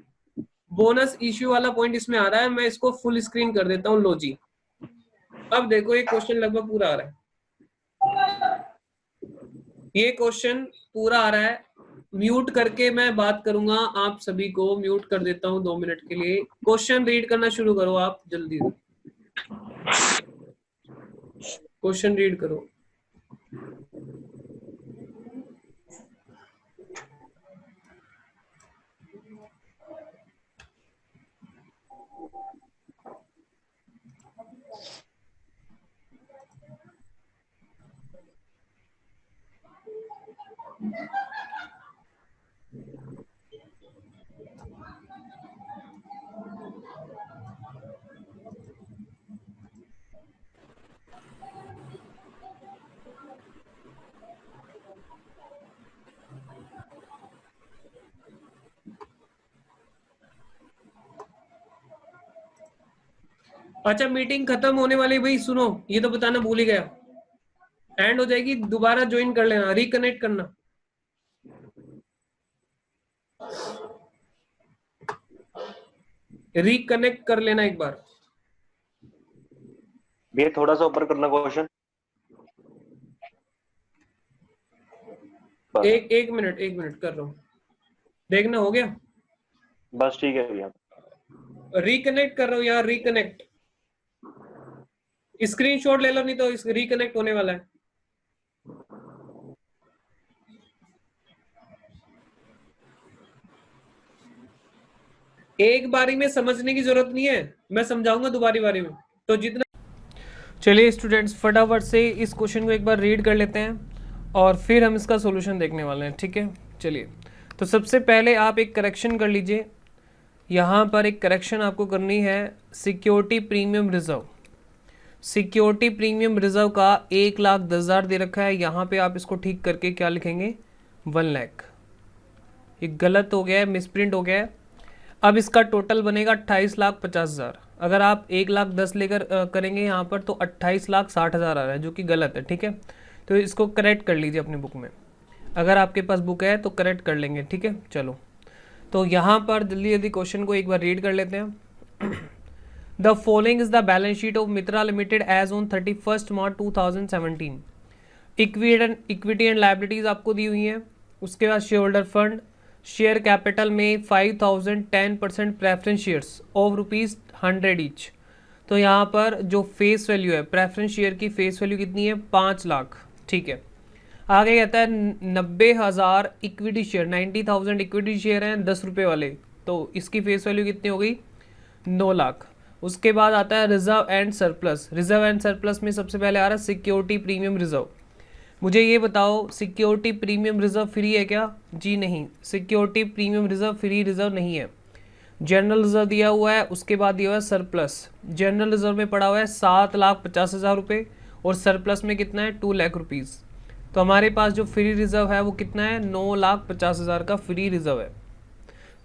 बोनस इश्यू वाला पॉइंट इसमें आ रहा है, मैं इसको फुल स्क्रीन कर देता हूँ। लो जी, अब देखो ये क्वेश्चन लगभग पूरा आ रहा है। ये क्वेश्चन पूरा आ रहा है, म्यूट करके मैं बात करूंगा, आप सभी को म्यूट कर देता हूं 2 मिनट के लिए। क्वेश्चन रीड करना शुरू करो आप जल्दी, क्वेश्चन रीड करो। अच्छा, मीटिंग खत्म होने वाली भाई, सुनो ये तो बताना भूल ही गया। एंड हो जाएगी, दोबारा ज्वाइन कर लेना, रिकनेक्ट करना। रिकनेक्ट कर लेना एक बार। ये थोड़ा सा ऊपर करना क्वेश्चन। एक मिनट, 1 मिनट कर रहा हूँ, देखना हो गया। बस ठीक है भैया। रिकनेक्ट कर रहा हूँ यार, रिकनेक्ट। स्क्रीनशॉट ले लो, नहीं तो रिकनेक्ट होने वाला है। एक बारी में समझने की जरूरत नहीं है, मैं समझाऊंगा दोबारी बारी में। तो जितना, चलिए स्टूडेंट्स फटाफट से इस क्वेश्चन को एक बार रीड कर लेते हैं और फिर हम इसका सॉल्यूशन देखने वाले हैं, ठीक है। चलिए, तो सबसे पहले आप एक करेक्शन कर लीजिए। यहाँ पर एक करेक्शन आपको करनी है, security premium reserve. Security premium reserve का 1,10,000 दे रखा है, यहाँ पे आप इसको ठीक करके क्या लिखेंगे, 1 लाख। ये गलत हो गया है, मिसप्रिंट हो गया है। अब इसका टोटल बनेगा 28,50,000। अगर आप 1,10,000 लेकर करेंगे यहाँ पर तो 28,60,000 आ रहा है, जो कि गलत है, ठीक है। तो इसको करेक्ट कर लीजिए अपनी बुक में, अगर आपके पास बुक है तो करेक्ट कर लेंगे, ठीक है। चलो, तो यहाँ पर जल्दी जल्दी क्वेश्चन को एक बार रीड कर लेते हैं। The following is the balance sheet of Mitra limited as on 31 March 2017। Equity and liabilities आपको दी हुई हैं। उसके बाद share holder fund, share capital में 5,000 10% प्रेफरेंस शेयर्स ऑफ ₹100 ईच। तो यहाँ पर जो फेस वैल्यू है प्रेफरेंस शेयर की, फेस वैल्यू कितनी है, 5 लाख, ठीक है। आगे कहता है 90,000 इक्विटी शेयर, 90,000 इक्विटी शेयर हैं 10 रुपये वाले, तो इसकी फेस वैल्यू कितनी हो गई, 9 लाख। उसके बाद आता है reserve and surplus. Reserve and surplus में सबसे पहले आ रहा है सिक्योरिटी प्रीमियम रिजर्व। मुझे ये बताओ, सिक्योरिटी प्रीमियम रिजर्व फ्री है क्या, जी नहीं, security premium reserve free reserve नहीं है। जनरल रिजर्व दिया हुआ है, उसके बाद दिया हुआ है सरप्लस। जनरल रिजर्व में पड़ा हुआ है 7,50,000 रुपये और सरप्लस में कितना है, 2 लाख रुपीज़। तो हमारे पास जो फ्री रिजर्व है वो कितना है, 9,50,000 का फ्री रिजर्व है।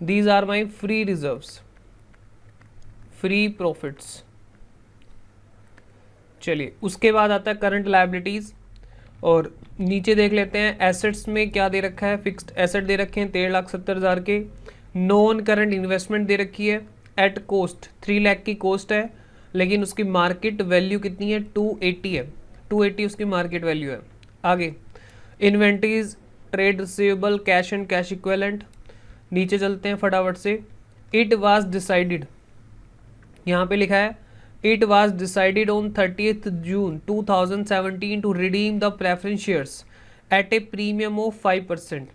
These are my free reserves, free profits. चलिए, उसके बाद आता है करंट लायबिलिटीज और नीचे देख लेते हैं एसेट्स में क्या दे रखा है। फिक्स्ड एसेट दे रखे हैं 13,70,000 के। नॉन करंट इन्वेस्टमेंट दे रखी है एट कोस्ट, 3 लाख की कोस्ट है, लेकिन उसकी मार्केट वैल्यू कितनी है, 280 है। 280 उसकी मार्केट वैल्यू है। आगे inventories, trade receivable, cash and cash equivalent. नीचे चलते हैं फटाफट से। इट वाज डिसाइडेड, यहाँ पे लिखा है it was decided on 30th June 2017 to redeem the preference shares at a premium of 5%।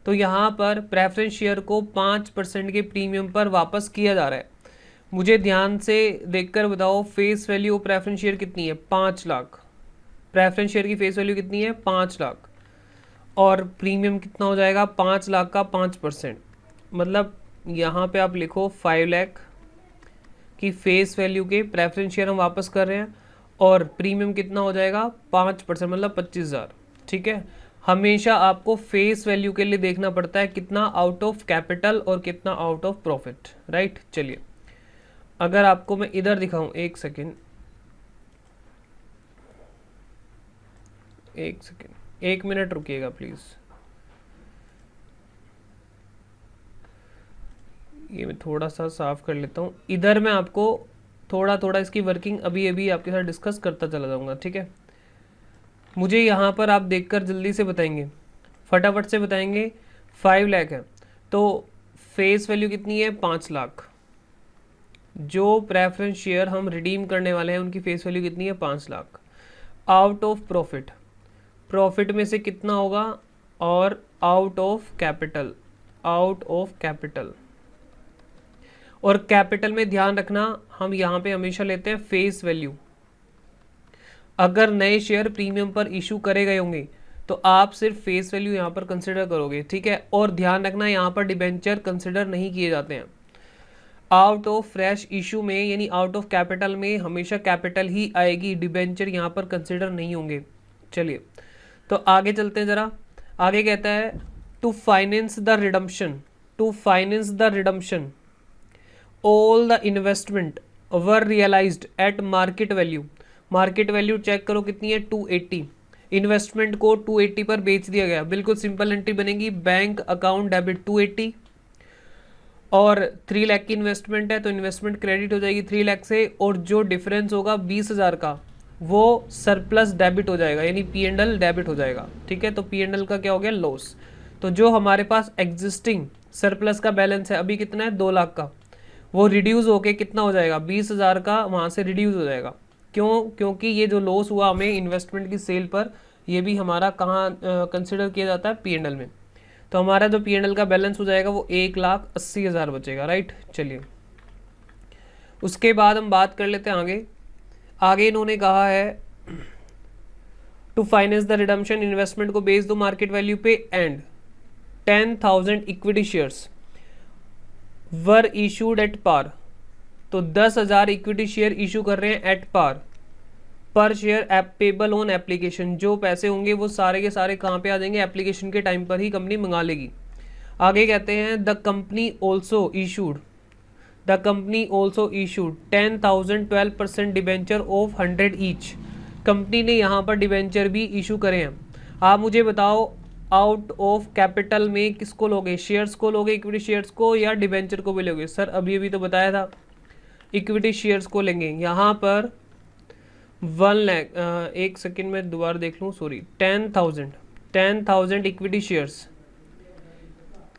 तो यहाँ पर प्रेफरेंस शेयर को 5% के प्रीमियम पर वापस किया जा रहा है। मुझे ध्यान से देखकर बताओ, face value of preference share कितनी है, 5 लाख। प्रेफरेंस शेयर की फेस वैल्यू कितनी है, 5 लाख, और प्रीमियम कितना हो जाएगा, 5 लाख का 5%। मतलब यहाँ पे आप लिखो 5 लाख की फेस वैल्यू के प्रेफरेंस शेयर हम वापस कर रहे हैं और प्रीमियम कितना हो जाएगा, 5%, मतलब 25,000, ठीक है। हमेशा आपको फेस वैल्यू के लिए देखना पड़ता है कितना आउट ऑफ कैपिटल और कितना आउट ऑफ प्रॉफिट, राइट। चलिए, अगर आपको मैं इधर दिखाऊं, एक सेकेंड, एक मिनट रुकिएगा प्लीज। ये मैं थोड़ा सा साफ कर लेता हूँ। इधर मैं आपको थोड़ा थोड़ा इसकी वर्किंग अभी अभी आपके साथ डिस्कस करता चला जाऊँगा, ठीक है। मुझे यहाँ पर आप देखकर जल्दी से बताएंगे, फटाफट से बताएंगे। 5 लाख है तो फेस वैल्यू कितनी है, 5 लाख। जो प्रेफरेंस शेयर हम रिडीम करने वाले हैं उनकी फेस वैल्यू कितनी है, 5 lakh. Out of profit, profit में से कितना होगा, और out of capital, out of capital. और कैपिटल में ध्यान रखना, हम यहाँ पे हमेशा लेते हैं फेस वैल्यू। अगर नए शेयर प्रीमियम पर इशू करे गए होंगे तो आप सिर्फ फेस वैल्यू यहाँ पर कंसिडर करोगे, ठीक है। और ध्यान रखना, यहाँ पर डिबेंचर कंसिडर नहीं किए जाते हैं। आउट ऑफ फ्रेश इशू में, यानी आउट ऑफ कैपिटल में हमेशा कैपिटल ही आएगी, डिबेंचर यहाँ पर कंसिडर नहीं होंगे। चलिए, तो आगे चलते हैं जरा। आगे कहता है to finance the redemption, to finance the redemption all the investment were realised at market value. Market value check करो कितनी है, 280। इन्वेस्टमेंट को 280 पर बेच दिया गया। बिल्कुल सिंपल एंट्री बनेगी, बैंक अकाउंट डेबिट 280 और 3 लाख की इन्वेस्टमेंट है तो इन्वेस्टमेंट क्रेडिट हो जाएगी 3 लाख से, और जो डिफरेंस होगा 20,000 का वो सरप्लस डेबिट हो जाएगा, यानी P&L डेबिट हो जाएगा, ठीक है। तो P&L का क्या हो गया, लॉस। तो जो हमारे पास एग्जिस्टिंग सरप्लस का बैलेंस है अभी कितना है, 2 लाख का, वो रिड्यूस होके कितना हो जाएगा, 20,000 का वहाँ से रिड्यूस हो जाएगा। क्यों, क्योंकि ये जो लॉस हुआ हमें इन्वेस्टमेंट की सेल पर, ये भी हमारा कहाँ कंसिडर किया जाता है, P&L में। तो हमारा जो P&L का बैलेंस हो जाएगा वो 1,80,000 बचेगा, राइट। चलिए उसके बाद हम बात कर लेते हैं आगे। आगे इन्होंने कहा है to finance the redemption investment को बेच दो मार्केट वैल्यू पे and 10,000 equity shares were issued at par. तो 10,000 इक्विटी शेयर इशू कर रहे हैं एट पार पर शेयर पेबल ऑन एप्लीकेशन। जो पैसे होंगे वो सारे के सारे कहाँ पे आ जाएंगे, एप्लीकेशन के टाइम पर ही कंपनी मंगा लेगी। आगे कहते हैं the company also issued 10,000 12% debenture of 100 each. Company ने यहाँ पर डिबेंचर भी इशू करे हैं। आप मुझे बताओ आउट ऑफ कैपिटल में किसको लोगे, शेयर्स को लोगे, इक्विटी शेयर्स को, या डिबेंचर को भी लोगे? सर अभी तो बताया था इक्विटी शेयर्स को लेंगे। यहाँ पर 1 लाख, एक सेकेंड में दोबारा देख लूँ, sorry, 10,000 equity shares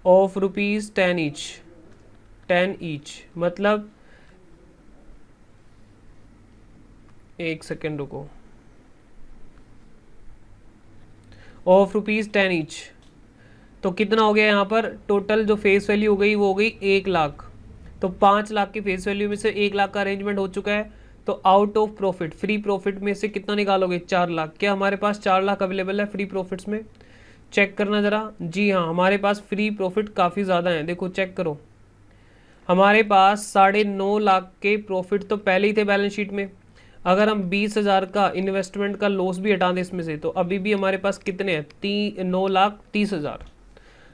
of ₹10 each, मतलब एक सेकेंड रुको, ऑफ ₹10 ईच। तो कितना हो गया यहाँ पर टोटल जो फेस वैल्यू हो गई वो हो गई 1 लाख। तो 5 लाख की फेस वैल्यू में से 1 लाख का अरेंजमेंट हो चुका है। तो out of profit, free profit में से कितना निकालोगे, 4 लाख। क्या हमारे पास 4 लाख अवेलेबल है फ्री प्रॉफिट्स में? चेक करना ज़रा। जी हाँ, हमारे पास फ्री प्रॉफिट काफ़ी ज़्यादा है। देखो चेक करो, हमारे पास 9.5 लाख के प्रॉफिट तो पहले ही थे बैलेंस शीट में। अगर हम 20,000 का इन्वेस्टमेंट का लॉस भी हटा दें इसमें से, तो अभी भी हमारे पास कितने हैं, 9,30,000।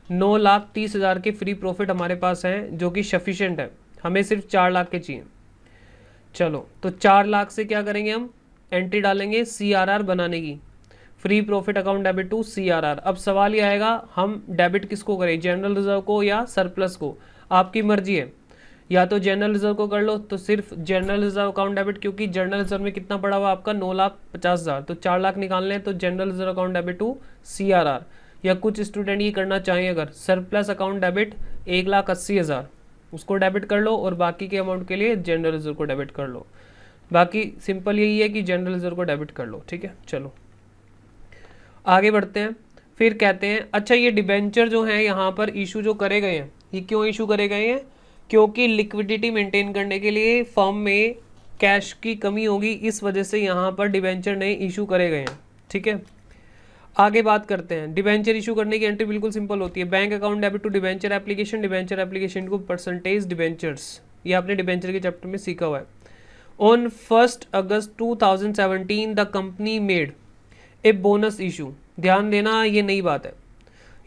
9,30,000 के फ्री प्रॉफिट हमारे पास हैं, जो कि सफिशिएंट है। हमें सिर्फ 4 लाख के चाहिए। चलो तो 4 लाख से क्या करेंगे, हम एंट्री डालेंगे CRR बनाने की, free profit account debit to CRR। अब सवाल ये आएगा हम डेबिट किसको करें, जनरल रिजर्व को या सरप्लस को? आपकी मर्जी है, या तो जनरल रिजर्व को कर लो, तो सिर्फ जनरल रिजर्व अकाउंट डेबिट, क्योंकि जनरल रिजर्व में कितना पड़ा हुआ आपका 9,50,000। तो 4 लाख निकालने हैं, तो general reserve account debit to CRR। या कुछ स्टूडेंट ये करना चाहें अगर सरप्लस अकाउंट डेबिट 1,80,000 उसको डेबिट कर लो, और बाकी के अमाउंट के लिए जनरल रिजर्व को डेबिट कर लो। बाकी सिंपल यही है कि जनरल रिजर्व को डेबिट कर लो, ठीक है। चलो आगे बढ़ते हैं। फिर कहते हैं अच्छा ये डिबेंचर जो है यहाँ पर इशू जो करे गए हैं, ये क्यों इशू करे गए हैं? क्योंकि लिक्विडिटी मेंटेन करने के लिए फर्म में कैश की कमी होगी, इस वजह से यहाँ पर डिबेंचर नए इशू करे गए हैं, ठीक है। आगे बात करते हैं। डिबेंचर इशू करने की एंट्री बिल्कुल सिंपल होती है, bank account debit to debenture application, debenture application को परसेंटेज डिबेंचर्स। ये आपने डिबेंचर के चैप्टर में सीखा हुआ है। On 1 August 2017 the company made a bonus issue. ध्यान देना, ये नई बात है,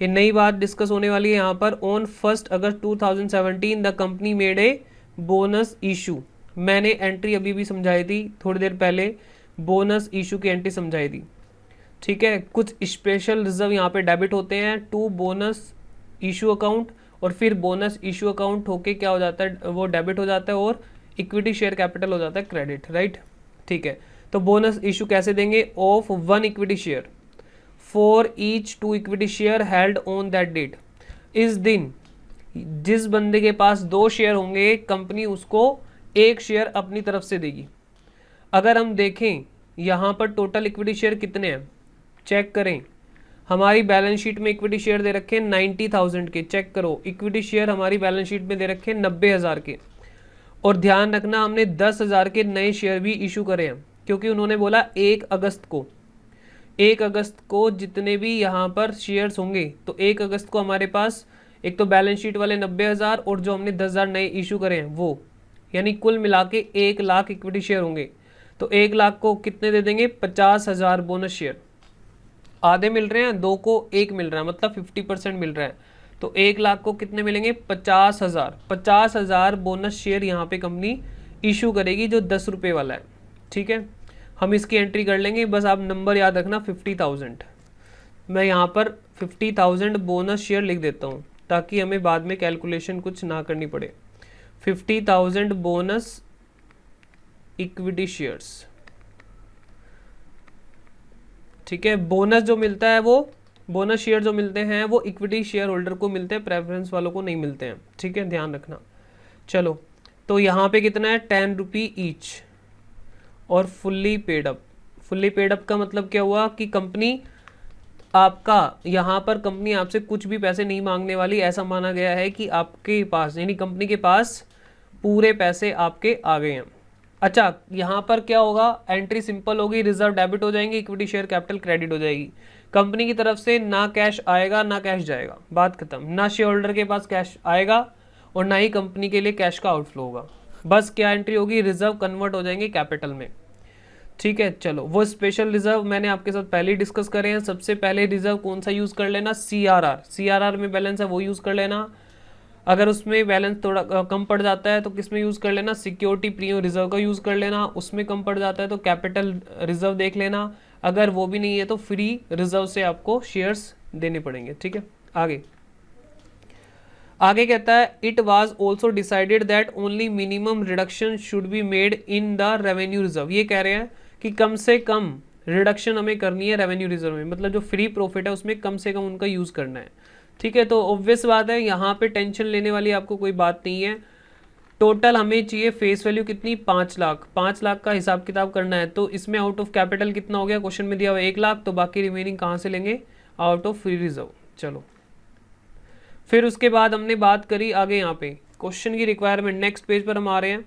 ये नई बात डिस्कस होने वाली है यहाँ पर। On 1 August 2017 the company made a bonus issue. मैंने एंट्री अभी भी समझाई थी थोड़ी देर पहले, बोनस इशू की एंट्री समझाई थी, ठीक है। कुछ स्पेशल रिजर्व यहाँ पे डेबिट होते हैं टू बोनस इशू अकाउंट, और फिर बोनस इशू अकाउंट होके क्या हो जाता है, वो डेबिट हो जाता है, और इक्विटी शेयर कैपिटल हो जाता है क्रेडिट, राइट, ठीक है। तो बोनस इशू कैसे देंगे, of 1 equity share for each 2 equity share held on that date. इस दिन जिस बंदे के पास 2 शेयर होंगे, कंपनी उसको 1 शेयर अपनी तरफ से देगी। अगर हम देखें यहाँ पर टोटल इक्विटी शेयर कितने हैं, चेक करें। हमारी बैलेंस शीट में इक्विटी शेयर दे रखे हैं 90,000 के, चेक करो। इक्विटी शेयर हमारी बैलेंस शीट में दे रखे हैं 90,000 के। और ध्यान रखना, हमने 10,000 के नए शेयर भी इशू करे हैं, क्योंकि उन्होंने बोला 1 अगस्त को जितने भी यहाँ पर शेयर्स होंगे, तो 1 अगस्त को हमारे पास एक तो बैलेंस शीट वाले 90,000 और जो हमने 10,000 नए इशू करे हैं वो, यानी कुल मिला के 1 लाख इक्विटी शेयर होंगे। तो 1 लाख को कितने दे देंगे, 50,000 बोनस शेयर। आधे मिल रहे हैं, 2 को 1 मिल रहा है, मतलब 50% मिल रहा है। तो 1 लाख को कितने मिलेंगे, 50,000 बोनस शेयर यहाँ पे कंपनी इशू करेगी, जो 10 रुपये वाला है, ठीक है। हम इसकी एंट्री कर लेंगे, बस आप नंबर याद रखना 50,000। मैं यहाँ पर 50,000 बोनस शेयर लिख देता हूँ, ताकि हमें बाद में कैलकुलेशन कुछ ना करनी पड़े। 50,000 बोनस इक्विटी शेयर्स, ठीक है। बोनस जो मिलता है वो, बोनस शेयर जो मिलते हैं वो इक्विटी शेयर होल्डर को मिलते हैं, प्रेफरेंस वालों को नहीं मिलते हैं, ठीक है, ध्यान रखना। चलो तो यहाँ पे कितना है, 10 रुपी ईच, और fully paid up. Fully paid up का मतलब क्या हुआ कि कंपनी आपका यहाँ पर कंपनी आपसे कुछ भी पैसे नहीं मांगने वाली, ऐसा माना गया है कि आपके पास यानी कंपनी के पास पूरे पैसे आपके आ गए हैं। अच्छा, यहाँ पर क्या होगा, एंट्री सिंपल होगी, रिजर्व डेबिट हो जाएंगे, इक्विटी शेयर कैपिटल क्रेडिट हो जाएगी। कंपनी की तरफ से ना कैश आएगा ना कैश जाएगा, बात खत्म। ना शेयर होल्डर के पास कैश आएगा और ना ही कंपनी के लिए कैश का आउटफ्लो होगा। बस क्या एंट्री होगी, रिजर्व कन्वर्ट हो जाएंगे कैपिटल में। ठीक है, चलो वो स्पेशल रिजर्व मैंने आपके साथ पहले ही डिस्कस करे हैं। सबसे पहले रिजर्व कौन सा यूज कर लेना, सीआरआर। सीआरआर में बैलेंस है वो यूज कर लेना। अगर उसमें बैलेंस थोड़ा कम पड़ जाता है तो किस में यूज कर लेना, सिक्योरिटी प्रीमियम रिजर्व का यूज कर लेना। उसमें कम पड़ जाता है तो कैपिटल रिजर्व देख लेना। अगर वो भी नहीं है तो फ्री रिजर्व से आपको शेयर्स देने पड़ेंगे। ठीक है, आगे कहता है it was also decided that only minimum reduction should be made in the revenue reserve. ये कह रहे हैं कि कम से कम रिडक्शन हमें करनी है रेवेन्यू रिजर्व में, मतलब जो फ्री प्रॉफिट है उसमें कम से कम उनका यूज करना है। ठीक है, तो ऑब्वियस बात है, यहाँ पे टेंशन लेने वाली आपको कोई बात नहीं है। टोटल हमें चाहिए फेस वैल्यू कितनी, 5 लाख। 5 लाख का हिसाब किताब करना है तो इसमें आउट ऑफ कैपिटल कितना हो गया, क्वेश्चन में दिया हुआ 1 लाख, तो बाकी रिमेनिंग कहाँ से लेंगे, आउट ऑफ फ्री रिजर्व। चलो फिर उसके बाद हमने बात करी आगे यहाँ पे क्वेश्चन की रिक्वायरमेंट। नेक्स्ट पेज पर हम आ रहे हैं।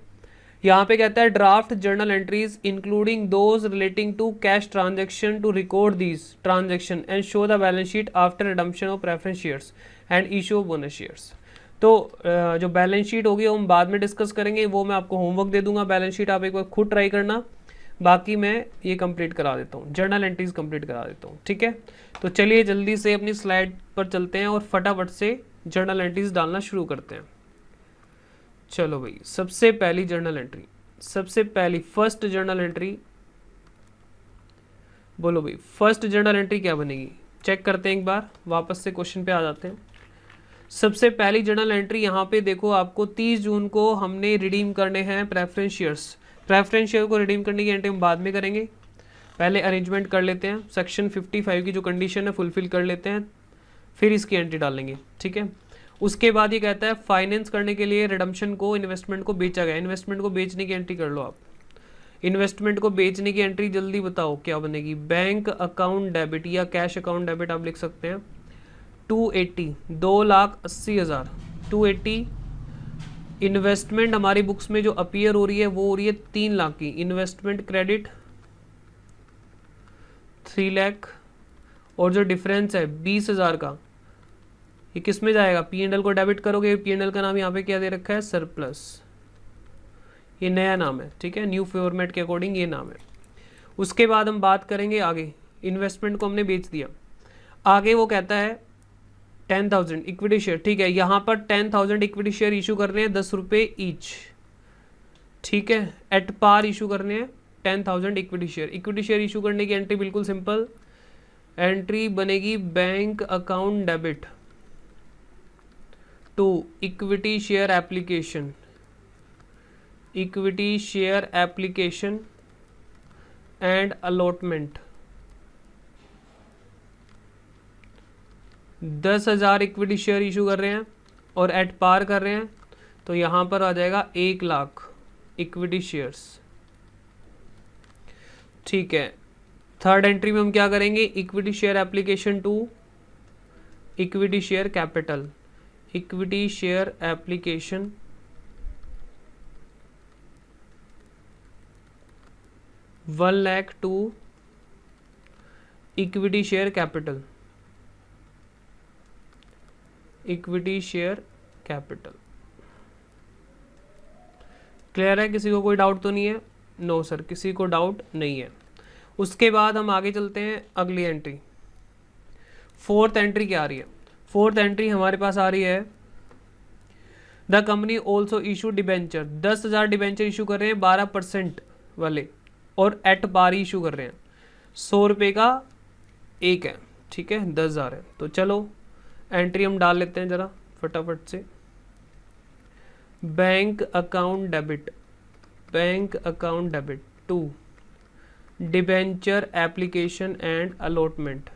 यहाँ पे कहता है draft journal entries including those relating to cash transaction to record these transaction and show the balance sheet after redemption of preference shares and issue of bonus shares. तो जो बैलेंस शीट होगी वो हम बाद में डिस्कस करेंगे, वो मैं आपको होमवर्क दे दूंगा। बैलेंस शीट आप एक बार खुद ट्राई करना, बाकी मैं ये कंप्लीट करा देता हूँ, जर्नल एंट्रीज कंप्लीट करा देता हूँ। ठीक है, तो चलिए जल्दी से अपनी स्लाइड पर चलते हैं और फटाफट से जर्नल एंट्रीज डालना शुरू करते हैं। चलो भाई, सबसे पहली जर्नल एंट्री, सबसे पहली फर्स्ट जर्नल एंट्री, बोलो भाई फर्स्ट जर्नल एंट्री क्या बनेगी, चेक करते हैं एक बार, वापस से क्वेश्चन पे आ जाते हैं। सबसे पहली जर्नल एंट्री यहाँ पे देखो, आपको 30 जून को हमने रिडीम करने हैं प्रेफरेंस शेयर्स। प्रेफरेंस शेयर को रिडीम करने की एंट्री हम बाद में करेंगे, पहले अरेंजमेंट कर लेते हैं, सेक्शन 55 की जो कंडीशन है फुलफिल कर लेते हैं, फिर इसकी एंट्री डालेंगे। ठीक है, उसके बाद ये कहता है फाइनेंस करने के लिए रिडम्पशन को, इन्वेस्टमेंट को बेचा गया। इन्वेस्टमेंट को बेचने की एंट्री कर लो आप। इन्वेस्टमेंट को बेचने की एंट्री जल्दी बताओ क्या बनेगी, बैंक अकाउंट डेबिट या कैश अकाउंट डेबिट आप लिख सकते हैं। 280, 2,80,000, 280। इन्वेस्टमेंट हमारी बुक्स में जो अपीयर हो रही है वो हो रही है 3 लाख की। इन्वेस्टमेंट क्रेडिट 3 लाख, और जो डिफरेंस है 20,000 का, ये किस में जाएगा, P&L को डेबिट करोगे। P&L का नाम यहाँ पे क्या दे रखा है, सरप्लस। ये नया नाम है, ठीक है, न्यू फॉर्मेट के अकॉर्डिंग ये नाम है। उसके बाद हम बात करेंगे आगे, इन्वेस्टमेंट को हमने बेच दिया। आगे वो कहता है 10,000 इक्विटी शेयर। ठीक है, यहाँ पर 10,000 इक्विटी शेयर इशू करने हैं, 10 रुपये ईच। ठीक है, एट पार इशू करने हैं 10,000 equity share. Equity share issue करने की एंट्री बिल्कुल सिंपल, एंट्री बनेगी bank account debit to equity share application, equity share application and allotment. 10,000 equity share issue कर रहे हैं और एट पार कर रहे हैं, तो यहाँ पर आ जाएगा 1 लाख इक्विटी शेयर्स। ठीक है, थर्ड एंट्री में हम क्या करेंगे, equity share application to equity share capital, equity share application $1 lakh to equity share capital, equity share capital. Clear है, किसी को कोई डाउट तो नहीं है? नो सर, किसी को डाउट नहीं है। उसके बाद हम आगे चलते हैं, अगली एंट्री, फोर्थ एंट्री क्या आ रही है। फोर्थ एंट्री हमारे पास आ रही है, the company also issue debenture. 10,000 debenture issue कर रहे हैं 12% वाले, और एट पार इशू कर रहे हैं। 100 रुपये का एक है, ठीक है, 10,000 है। तो चलो एंट्री हम डाल लेते हैं ज़रा फटाफट से। Bank account debit, bank account debit to debenture application and allotment,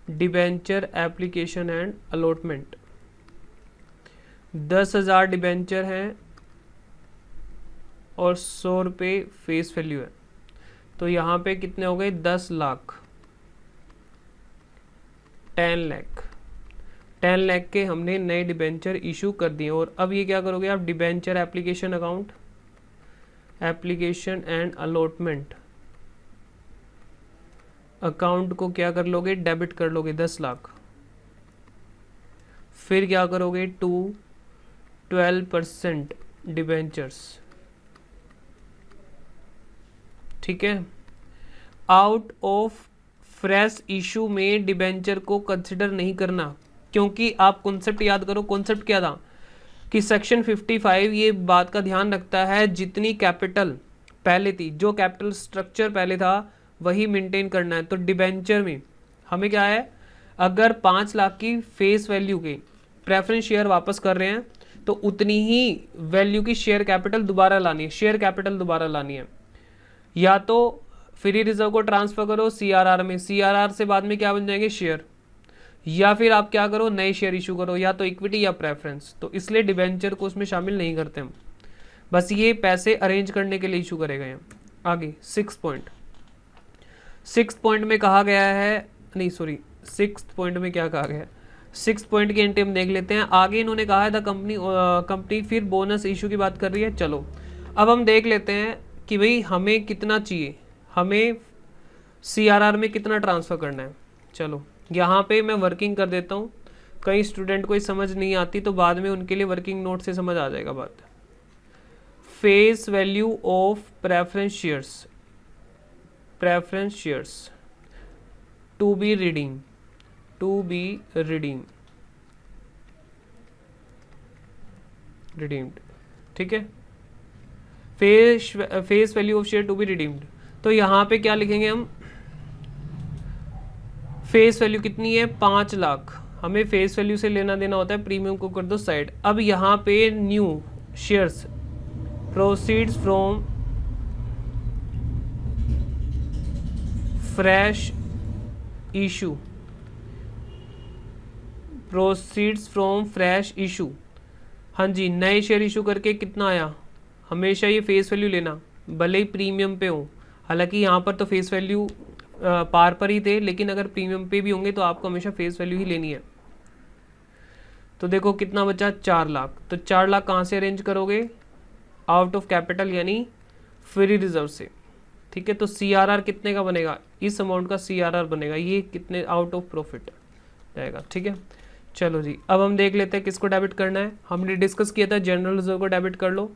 debenture application and allotment. 10,000 debenture हैं और 100 रुपये फेस वैल्यू है, तो यहाँ पे कितने हो गए, 10 लाख। 10 लाख के हमने नए डिबेंचर इशू कर दिए। और अब ये क्या करोगे आप, debenture application account, application and allotment account को क्या कर लोगे, डेबिट कर लोगे 10 लाख। फिर क्या करोगे, 12% डिबेंचर्स, ठीक है। आउट ऑफ फ्रेश इशू में डिबेंचर को कंसिडर नहीं करना, क्योंकि आप कॉन्सेप्ट याद करो। कॉन्सेप्ट क्या था कि सेक्शन 55 ये बात का ध्यान रखता है जितनी कैपिटल पहले थी, जो कैपिटल स्ट्रक्चर पहले था वही मेंटेन करना है। तो डिबेंचर में हमें क्या है, अगर 5 लाख की फेस वैल्यू के प्रेफरेंस शेयर वापस कर रहे हैं तो उतनी ही वैल्यू की शेयर कैपिटल दोबारा लानी है, शेयर कैपिटल दोबारा लानी है। या तो फ्री रिजर्व को ट्रांसफर करो सीआरआर में, सीआरआर से बाद में क्या बन जाएंगे, शेयर, या फिर आप क्या करो, नए शेयर इशू करो, या तो इक्विटी या प्रेफरेंस। तो इसलिए डिबेंचर को उसमें शामिल नहीं करते हम, बस ये पैसे अरेंज करने के लिए इशू करे गए हैं। आगे 6 पॉइंट में कहा गया है, नहीं सॉरी 6 पॉइंट में क्या कहा गया है, 6 पॉइंट की एंट्री हम देख लेते हैं। आगे इन्होंने कहा है द कंपनी फिर बोनस इशू की बात कर रही है। चलो अब हम देख लेते हैं कि भाई हमें कितना चाहिए, हमें सीआरआर में कितना ट्रांसफ़र करना है। चलो यहाँ पे मैं वर्किंग कर देता हूँ, कई स्टूडेंट को ये समझ नहीं आती तो बाद में उनके लिए वर्किंग नोट से समझ आ जाएगा बात। Face value of preference shares to be redeemed, ठीक है। Face value of share to be redeemed, तो यहाँ पे क्या लिखेंगे हम, फेस वैल्यू कितनी है 5 लाख, हमें फेस वैल्यू से लेना देना होता है, प्रीमियम को कर दो साइड। अब यहाँ पे new shares proceeds from fresh issue, हाँ जी, नए शेयर इशू करके कितना आया, हमेशा ये फेस वैल्यू लेना भले ही प्रीमियम पे हो। हालांकि यहाँ पर तो फेस वैल्यू पार पर ही थे, लेकिन अगर प्रीमियम पे भी होंगे तो आपको हमेशा फेस वैल्यू ही लेनी है। तो देखो कितना बचा 4 लाख, तो 4 लाख कहाँ से अरेंज करोगे, आउट ऑफ कैपिटल यानी फ्री रिजर्व से, ठीक है। तो सीआरआर कितने का बनेगा, इस अमाउंट का सीआरआर बनेगा, ये कितने आउट ऑफ प्रॉफिट रहेगा, ठीक है। चलो जी अब हम देख लेते हैं किसको डेबिट करना है। हमने डिस्कस किया था जनरल रिजर्व को डेबिट कर लो,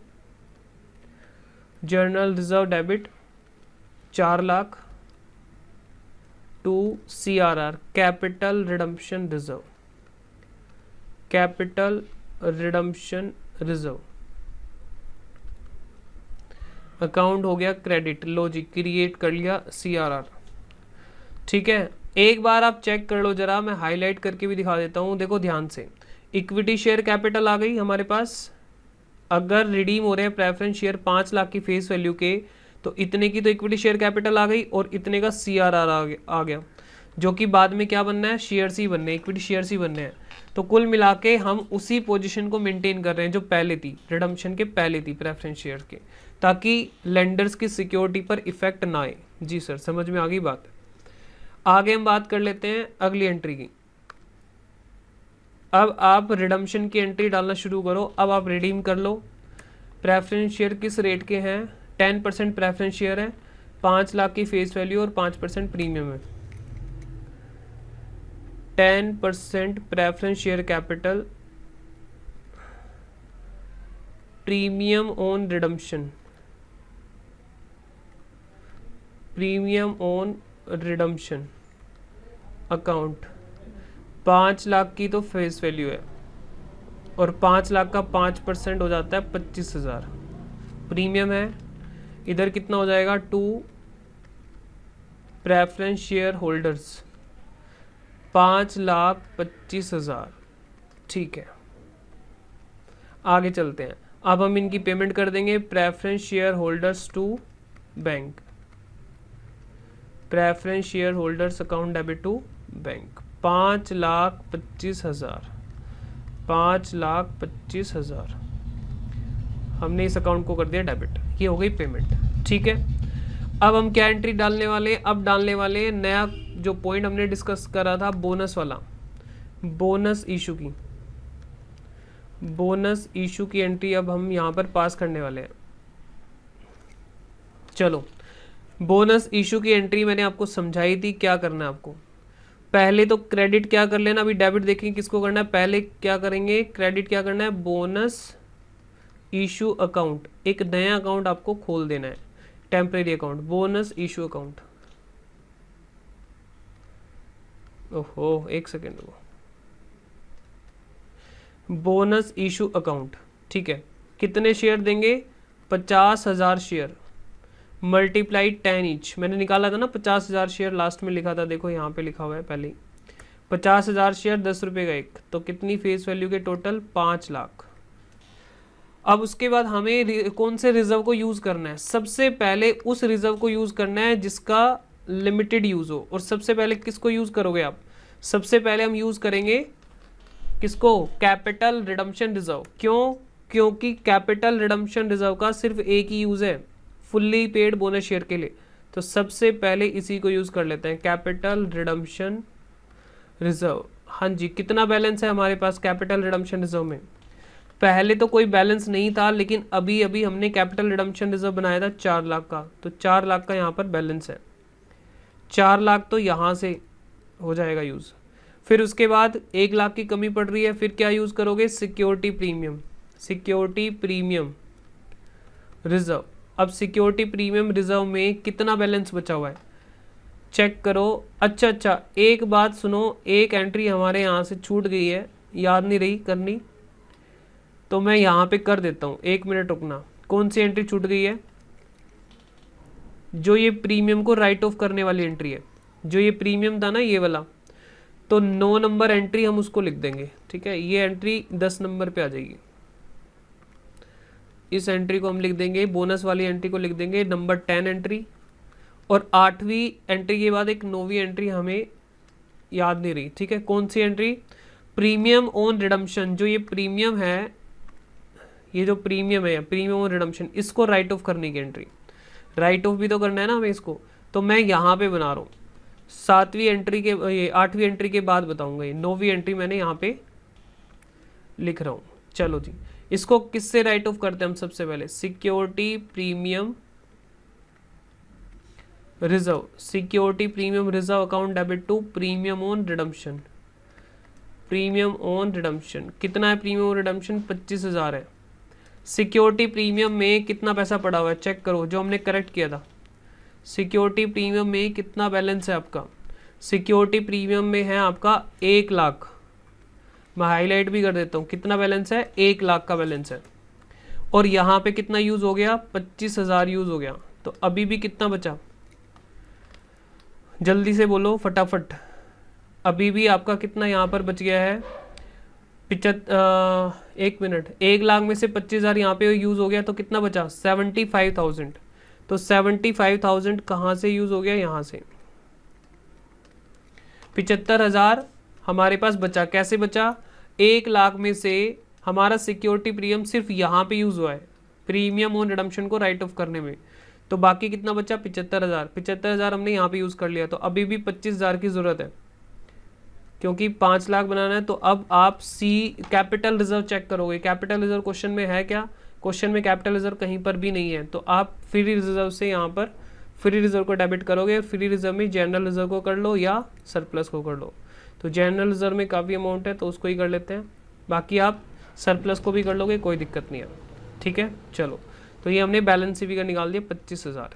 general reserve debit 4 lakh to CRR capital redemption reserve account हो गया क्रेडिट। लो जी क्रिएट कर लिया सीआरआर, ठीक है। एक बार आप चेक कर लो जरा, मैं हाईलाइट करके भी दिखा देता हूँ, देखो ध्यान से। इक्विटी शेयर कैपिटल आ गई हमारे पास, अगर रिडीम हो रहे हैं प्रेफरेंस शेयर 5 लाख की फेस वैल्यू के, तो इतने की तो इक्विटी शेयर कैपिटल आ गई और इतने का सीआरआर आ गया, जो कि बाद में क्या बनना है, शेयर्स ही बनने, इक्विटी शेयर्स ही बनने हैं। तो कुल मिला के हम उसी पोजीशन को मेंटेन कर रहे हैं जो पहले थी, रिडम्पशन के पहले थी प्रेफरेंस शेयर के, ताकि लेंडर्स की सिक्योरिटी पर इफेक्ट ना आए। जी सर समझ में आ गई बात। आगे हम बात कर लेते हैं अगली एंट्री की। अब आप रिडम्पशन की एंट्री डालना शुरू करो। अब आप रिडीम कर लो। प्रेफरेंस शेयर किस रेट के हैं, 10% प्रेफरेंस शेयर है, 5 लाख की फेस वैल्यू और 5% प्रीमियम है। 10% preference share capital, premium on redemption account, 5 lakh की तो फेस वैल्यू है और 5 लाख का 5% हो जाता है 25,000 प्रीमियम है। इधर कितना हो जाएगा, 2 प्रेफरेंस शेयर होल्डर्स 5,25,000, ठीक है। आगे चलते हैं। अब हम इनकी पेमेंट कर देंगे preference share holders to bank, preference share holders account debit to bank 5,25,000 हमने इस अकाउंट को कर दिया डेबिट, ये हो गई पेमेंट, ठीक है। अब हम क्या एंट्री डालने वाले हैं, अब डालने वाले हैं नया जो पॉइंट हमने डिस्कस करा था बोनस वाला, बोनस इशू की एंट्री अब हम यहाँ पर पास करने वाले हैं। चलो, बोनस इशू की एंट्री मैंने आपको समझाई थी, क्या करना है आपको। पहले तो क्रेडिट क्या कर लेना, अभी डेबिट देखेंगे किसको करना है। पहले क्या करेंगे, क्रेडिट क्या करना है, बोनस इशू अकाउंट, एक नया अकाउंट आपको खोल देना है, temporary account, bonus issue account. ओहो, एक सेकेंड रुको, बोनस इशू अकाउंट, ठीक है। कितने शेयर देंगे, 50,000 शेयर मल्टीप्लाई 10 ईच। मैंने निकाला था ना 50,000 शेयर, लास्ट में लिखा था, देखो यहाँ पे लिखा हुआ है पहले ही। 50,000 शेयर 10 रुपये का एक, तो कितनी फेस वैल्यू के टोटल, 5 लाख। अब उसके बाद हमें कौन से रिजर्व को यूज़ करना है, सबसे पहले उस रिजर्व को यूज़ करना है जिसका लिमिटेड यूज़ हो। और सबसे पहले किसको यूज़ करोगे आप, सबसे पहले हम यूज़ करेंगे किसको, कैपिटल रिडम्पशन रिजर्व। क्यों, क्योंकि कैपिटल रिडम्पशन रिजर्व का सिर्फ एक ही यूज़ है, फुल्ली पेड बोनस शेयर के लिए। तो सबसे पहले इसी को यूज़ कर लेते हैं, कैपिटल रिडम्पशन रिजर्व। हाँ जी, कितना बैलेंस है हमारे पास कैपिटल रिडम्पशन रिजर्व में, पहले तो कोई बैलेंस नहीं था, लेकिन अभी अभी हमने कैपिटल रिडम्पशन रिजर्व बनाया था 4 लाख का, तो 4 लाख का यहाँ पर बैलेंस है। 4 लाख तो यहाँ से हो जाएगा यूज़। फिर उसके बाद 1 लाख की कमी पड़ रही है, फिर क्या यूज़ करोगे, security premium, security premium reserve. अब सिक्योरिटी प्रीमियम रिजर्व में कितना बैलेंस बचा हुआ है, चेक करो। अच्छा, एक बात सुनो, एक एंट्री हमारे यहाँ से छूट गई है, याद नहीं रही करनी, तो मैं यहाँ पे कर देता हूँ, 1 मिनट रुकना। कौन सी एंट्री छूट गई है, जो ये प्रीमियम को राइट ऑफ करने वाली एंट्री है, जो ये प्रीमियम था ना ये वाला, तो 9 नंबर एंट्री हम उसको लिख देंगे, ठीक है। ये एंट्री 10 नंबर पे आ जाएगी, इस एंट्री को हम लिख देंगे, बोनस वाली एंट्री को लिख देंगे नंबर 10 एंट्री। और 8वीं एंट्री के बाद एक 9वीं एंट्री हमें याद नहीं रही, ठीक है। कौन सी एंट्री, प्रीमियम ऑन रिडम्पशन, जो ये प्रीमियम है, ये जो प्रीमियम है, प्रीमियम ऑन रिडम्पशन, इसको राइट ऑफ करने की एंट्री, राइट ऑफ भी तो करना है ना हमें इसको, तो मैं यहाँ पे बना रहा हूँ। 7वीं एंट्री के, ये 8वीं एंट्री के बाद बताऊंगा, ये 9वीं एंट्री मैंने यहाँ पे लिख रहा हूँ। चलो जी, इसको किससे राइट ऑफ करते हैं हम, सबसे पहले security premium reserve, security premium reserve account debit to premium on redemption, premium on redemption. कितना है प्रीमियम ऑन रिडम्पशन, 25,000 है। सिक्योरिटी प्रीमियम में कितना पैसा पड़ा हुआ है, चेक करो, जो हमने करेक्ट किया था। सिक्योरिटी प्रीमियम में कितना बैलेंस है आपका, सिक्योरिटी प्रीमियम में है आपका 1 लाख। मैं हाईलाइट भी कर देता हूँ, कितना बैलेंस है, 1 लाख का बैलेंस है। और यहाँ पे कितना यूज़ हो गया, 25,000 यूज़ हो गया। तो अभी भी कितना बचा, जल्दी से बोलो फटाफट, अभी भी आपका कितना यहाँ पर बच गया है, 1 मिनट, 1 लाख में से 25,000 यहाँ पे यूज़ हो गया, तो कितना बचा, 75,000। तो 75,000 कहाँ से यूज़ हो गया, यहाँ से। 75,000 हमारे पास बचा, कैसे बचा, 1 लाख में से हमारा सिक्योरिटी प्रीमियम सिर्फ यहाँ पे यूज़ हुआ है, प्रीमियम ऑन रिडम्पशन को राइट ऑफ करने में। तो बाकी कितना बचा, 75,000। 75,000 हमने यहाँ पे यूज़ कर लिया, तो अभी भी 25,000 की ज़रूरत है, क्योंकि 5 लाख बनाना है। तो अब आप सी कैपिटल रिजर्व चेक करोगे, कैपिटल रिजर्व क्वेश्चन में है क्या, क्वेश्चन में कैपिटल रिजर्व कहीं पर भी नहीं है। तो आप फ्री रिजर्व से यहाँ पर फ्री रिजर्व को डेबिट करोगे, और फ्री रिजर्व में जनरल रिजर्व को कर लो या सरप्लस को कर लो। तो जनरल रिजर्व में काफ़ी अमाउंट है, तो उसको ही कर लेते हैं, बाकी आप सरप्लस को भी कर लोगे, कोई दिक्कत नहीं है, ठीक है। चलो, तो ये हमने बैलेंस शीट का निकाल दिया 25,000,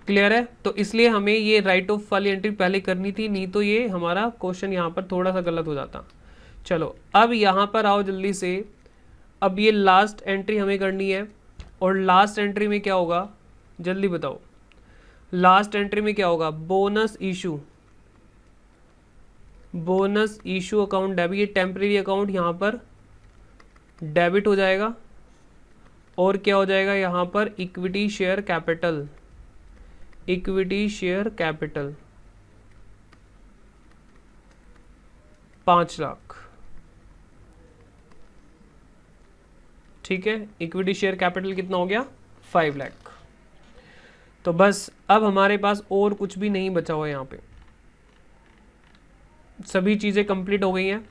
क्लियर है। तो इसलिए हमें ये राइट ऑफ वाली एंट्री पहले करनी थी, नहीं तो ये हमारा क्वेश्चन यहाँ पर थोड़ा सा गलत हो जाता। चलो, अब यहाँ पर आओ जल्दी से, अब ये लास्ट एंट्री हमें करनी है, और लास्ट एंट्री में क्या होगा, जल्दी बताओ, लास्ट एंट्री में क्या होगा, bonus issue, bonus issue account debit, ये टेम्परेरी अकाउंट यहाँ पर डेबिट हो जाएगा, और क्या हो जाएगा यहाँ पर, equity share capital, equity share capital 5 lakh, ठीक है। इक्विटी शेयर कैपिटल कितना हो गया, 5 लाख। तो बस अब हमारे पास और कुछ भी नहीं बचा हुआ यहाँ पे, सभी चीज़ें कंप्लीट हो गई हैं।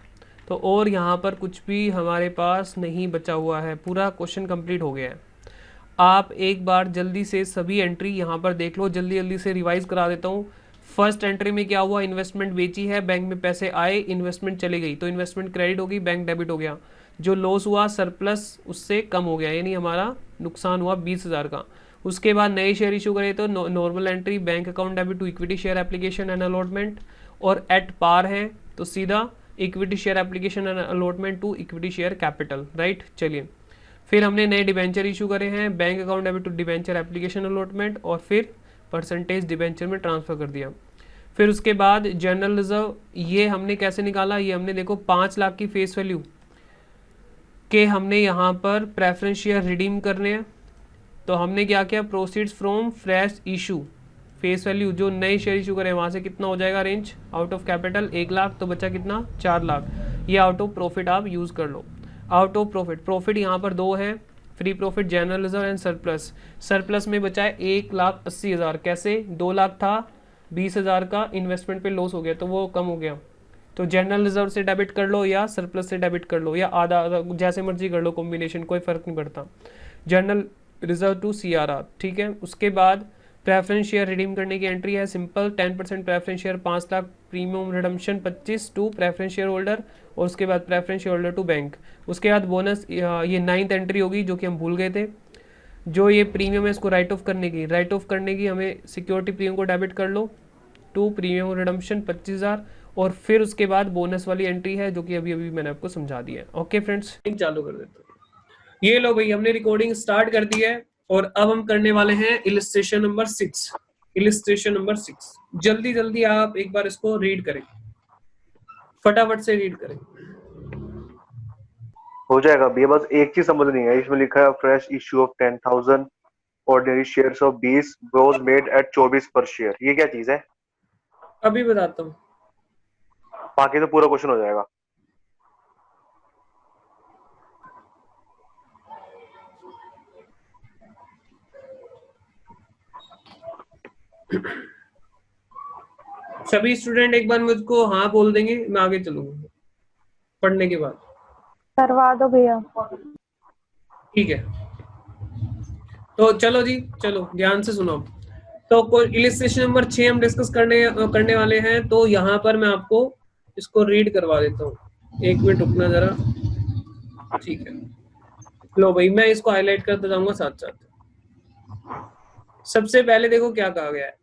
तो और यहाँ पर कुछ भी हमारे पास नहीं बचा हुआ है, पूरा क्वेश्चन कंप्लीट हो गया है। आप एक बार जल्दी से सभी एंट्री यहाँ पर देख लो, जल्दी जल्दी से रिवाइज करा देता हूँ। फर्स्ट एंट्री में क्या हुआ, इन्वेस्टमेंट बेची है, बैंक में पैसे आए, इन्वेस्टमेंट चली गई, तो इन्वेस्टमेंट क्रेडिट होगी, बैंक डेबिट हो गया। जो लॉस हुआ सरप्लस उससे कम हो गया, यानी हमारा नुकसान हुआ 20,000 का। उसके बाद नए शेयर इशू करे तो normal entry, bank account debit to equity share application and allotment, और एट पार है तो सीधा equity share application and allotment to equity share capital, right. चलिए फिर हमने नए डिबेंचर इशू करे हैं, bank account debit to debenture application allotment, और फिर परसेंटेज डिबेंचर में ट्रांसफर कर दिया। फिर उसके बाद जनरल रिजर्व, ये हमने कैसे निकाला, ये हमने देखो 5 लाख की फेस वैल्यू के हमने यहाँ पर प्रेफरेंस शेयर रिडीम करने हैं। तो हमने क्या किया, proceeds from fresh issue, face value जो नए शेयर इशू करें वहाँ से कितना हो जाएगा range, out of capital 1 lakh, तो बचा कितना 4 लाख। ये आउट ऑफ प्रॉफिट आप यूज़ कर लो। आउट ऑफ प्रॉफिट, प्रॉफिट यहाँ पर 2 है, free profit, general reserve and surplus. Surplus में बचा है 1,80,000, कैसे 2 लाख था, 20,000 का इन्वेस्टमेंट पे लॉस हो गया तो वो कम हो गया। तो जनरल रिजर्व से डेबिट कर लो या सरप्लस से डेबिट कर लो या आधा आधा जैसे मर्जी कर लो, कॉम्बिनेशन कोई फ़र्क नहीं पड़ता। जनरल रिजर्व टू CRR, ठीक है। उसके बाद प्रेफरेंस शेयर रिडीम करने की एंट्री है simple, 10% preference share 5 lakh, premium redemption 25 to preference share holder, और उसके बाद preference share holder to bank. उसके बाद बोनस, ये 9th एंट्री होगी जो कि हम भूल गए थे, जो ये प्रीमियम है इसको राइट ऑफ करने की हमें सिक्योरिटी प्रीमियम को डेबिट कर लो टू प्रीमियम रिडम्पशन 25,000, और फिर उसके बाद बोनस वाली एंट्री है जो कि अभी अभी मैंने आपको समझा दिया है। ओके फ्रेंड्स, चालू कर देते हैं। ये लो भाई, हमने रिकॉर्डिंग स्टार्ट कर दी है और अब हम करने वाले हैं इलिस्ट्रेशन नंबर 6। इलिस्ट्रेशन नंबर 6, जल्दी जल्दी आप एक बार इसको रीड करें, फटाफट से रीड करें। हो जाएगा भैया, बस एक चीज समझ नहीं है, इसमें लिखा है fresh issue of 10,000 ordinary shares of 20 was made at 24 पर शेयर, ये क्या चीज है? अभी बताता हूँ। बाकी तो पूरा क्वेश्चन हो जाएगा। सभी स्टूडेंट एक बार मुझको हाँ बोल देंगे, मैं आगे चलूंगा पढ़ने के बाद। करवा दो भैया। ठीक है, तो चलो जी, चलो ध्यान से सुनो। तो इलिस्ट्रेशन नंबर 6 हम डिस्कस करने वाले हैं। तो यहाँ पर मैं आपको इसको रीड करवा देता हूँ, 1 मिनट रुकना जरा। ठीक है, लो भाई, मैं इसको हाईलाइट करता जाऊंगा साथ साथ। सबसे पहले देखो क्या कहा गया है,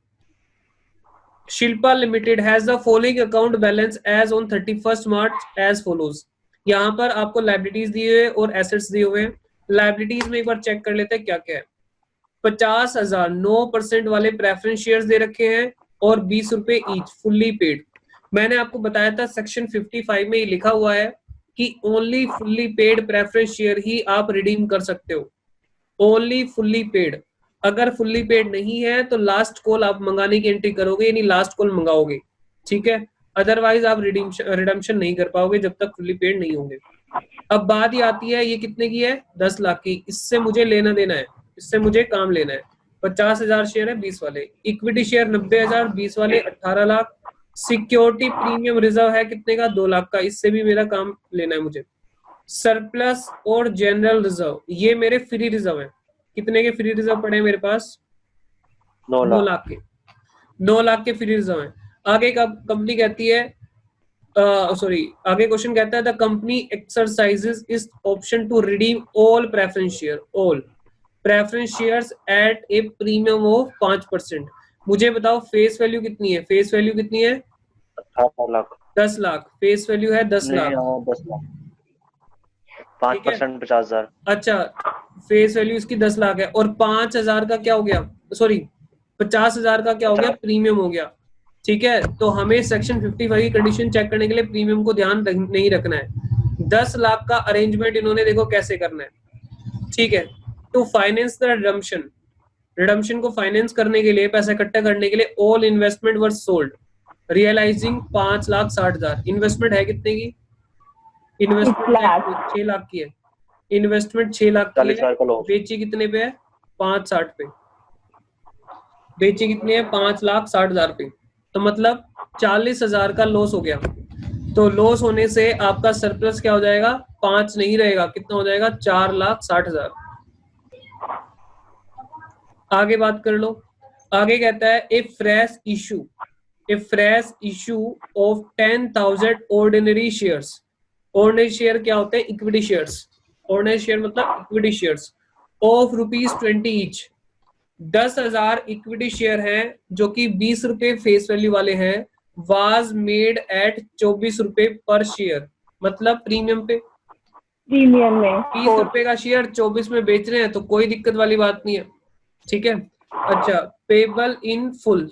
Shilpa limited has the following account balance as on 31 March as follows. यहाँ पर आपको लाइबिलिटीज दिए हुए और एसेट्स दिए हुए हैं। लाइबिलिटीज में एक बार चेक कर लेते हैं क्या क्या है। 50,000 9% वाले प्रेफरेंस शेयर्स दे रखे हैं और 20 रुपए ईच फुल्ली पेड। मैंने आपको बताया था सेक्शन 55 में ये लिखा हुआ है कि only fully paid preference share ही आप रिडीम कर सकते हो, ओनली फुल्ली पेड। अगर फुल्ली पेड नहीं है तो लास्ट कॉल आप मंगाने की एंट्री करोगे, यानी लास्ट कॉल मंगाओगे, ठीक है। अदरवाइज आप रिडम्पशन नहीं कर पाओगे जब तक फुल्ली पेड नहीं होंगे। अब बात ही आती है ये कितने की है, 10 लाख की। इससे मुझे लेना देना है, इससे मुझे काम लेना है। 50,000 शेयर है 20 वाले, इक्विटी शेयर 90,000, 20 वाले 18 लाख, सिक्योरिटी प्रीमियम रिजर्व है कितने का, 2 लाख का, इससे भी मेरा काम लेना है मुझे। सरप्लस और जनरल रिजर्व ये मेरे फ्री रिजर्व है। कितने के फ्री रिजर्व पड़े हैं मेरे पास, 9 लाख के। 9 लाख के फ्री रिजर्व है। आगे कंपनी कहती है, आगे क्वेश्चन कहता है the company exercises its option to redeem all preference share, all preference shares at a premium of 5%। मुझे बताओ फेस वैल्यू कितनी है, फेस वैल्यू कितनी है, 18 लाख 10 लाख, फेस वैल्यू है 10 लाख। 10 लाख 5% 50,000। अच्छा, फेस वैल्यू इसकी 10 लाख है और 5,000 का क्या हो गया, सॉरी 50,000 का क्या हो गया, प्रीमियम हो गया, ठीक है। तो हमें सेक्शन 55 की कंडीशन चेक करने के लिए प्रीमियम को ध्यान नहीं रखना है। 10 लाख का अरेंजमेंट इन्होंने देखो कैसे करना है, ठीक है। To finance the redemption, redemption को फाइनेंस करने के लिए, पैसा इकट्ठा करने के लिए, all investment were sold realising 5,60,000। Investment है कितने की, इन्वेस्टमेंट 6 लाख की है, इन्वेस्टमेंट 6 लाख की है, बेची कितने पे है, 5,60 पे। बेचे कितने हैं 5,60,000 पे, तो मतलब 40,000 का लॉस हो गया। तो लॉस होने से आपका सरप्लस क्या हो जाएगा, 5 नहीं रहेगा, कितना हो जाएगा 4,60,000। आगे बात कर लो। आगे कहता है a fresh issue of 10,000 ordinary shares. Ordinary share क्या होते हैं, इक्विटी शेयर्स। ऑर्डिनरी शेयर मतलब equity shares of ₹20 each. 10,000 equity share हैं जो कि 20 रुपए फेस वैल्यू वाले हैं। वाज मेड एट 24 रुपए पर शेयर, मतलब प्रीमियम पे। प्रीमियम में 20 रुपए का शेयर 24 में बेच रहे हैं तो कोई दिक्कत वाली बात नहीं है, ठीक है। अच्छा, पेबल इन फुल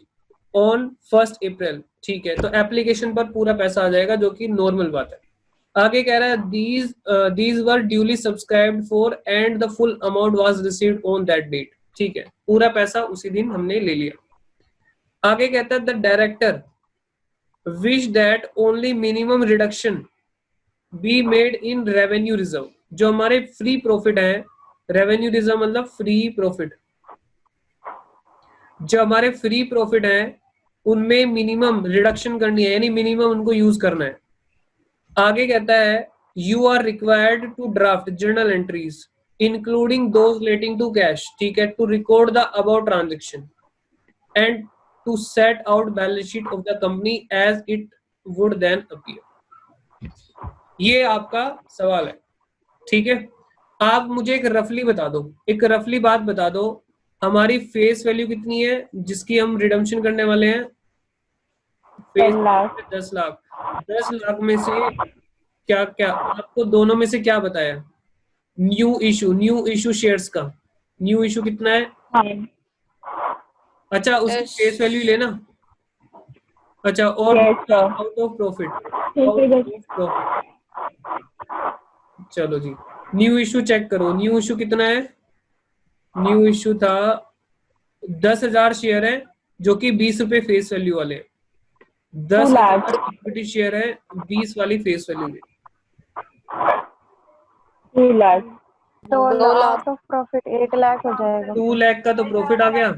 ऑन 1 अप्रैल, ठीक है, तो एप्लीकेशन पर पूरा पैसा आ जाएगा, जो कि नॉर्मल बात है। आगे कह रहा है these were duly subscribed for and the full amount was received on that date, ठीक है, पूरा पैसा उसी दिन हमने ले लिया। आगे कहता है the director wish that only minimum reduction be made in revenue reserve. जो हमारे फ्री प्रॉफिट है, रेवेन्यू रिजर्व मतलब फ्री प्रॉफिट, जो हमारे फ्री प्रॉफिट है उनमें मिनिमम रिडक्शन करनी है, यानी मिनिमम उनको यूज करना है। आगे कहता है you are required to draft journal entries including those relating to cash, ठीक है, to record the about transaction and to set out balance sheet of the company as it would then appear. ये आपका सवाल है, ठीक है। आप मुझे एक रफली बता दो, एक रफली बात बता दो, हमारी फेस वैल्यू कितनी है जिसकी हम रिडम्पशन करने वाले हैं? फेस 10 लाख। 10 लाख। 10 लाख में से क्या क्या आपको दोनों में से क्या बताया? न्यू इशू शेयर्स का न्यू इशू कितना है? हाँ अच्छा, उसकी फेस वैल्यू लेना। अच्छा, और Yes, sir. Out of profit, ठीक आउट है ऑफ प्रॉफिट। चलो जी, न्यू इशू चेक करो, न्यू इशू कितना है? न्यू इशू था 10,000 शेयर है जो कि 20 रुपए फेस वैल्यू वाले हैं। 10,000 इक्विटी शेयर है 20 वाली फेस वैल्यू में। 2 लाख। तो आउट ऑफ प्रॉफिट 1 लाख हो जाएगा। 2 लाख का तो प्रॉफिट आ गया,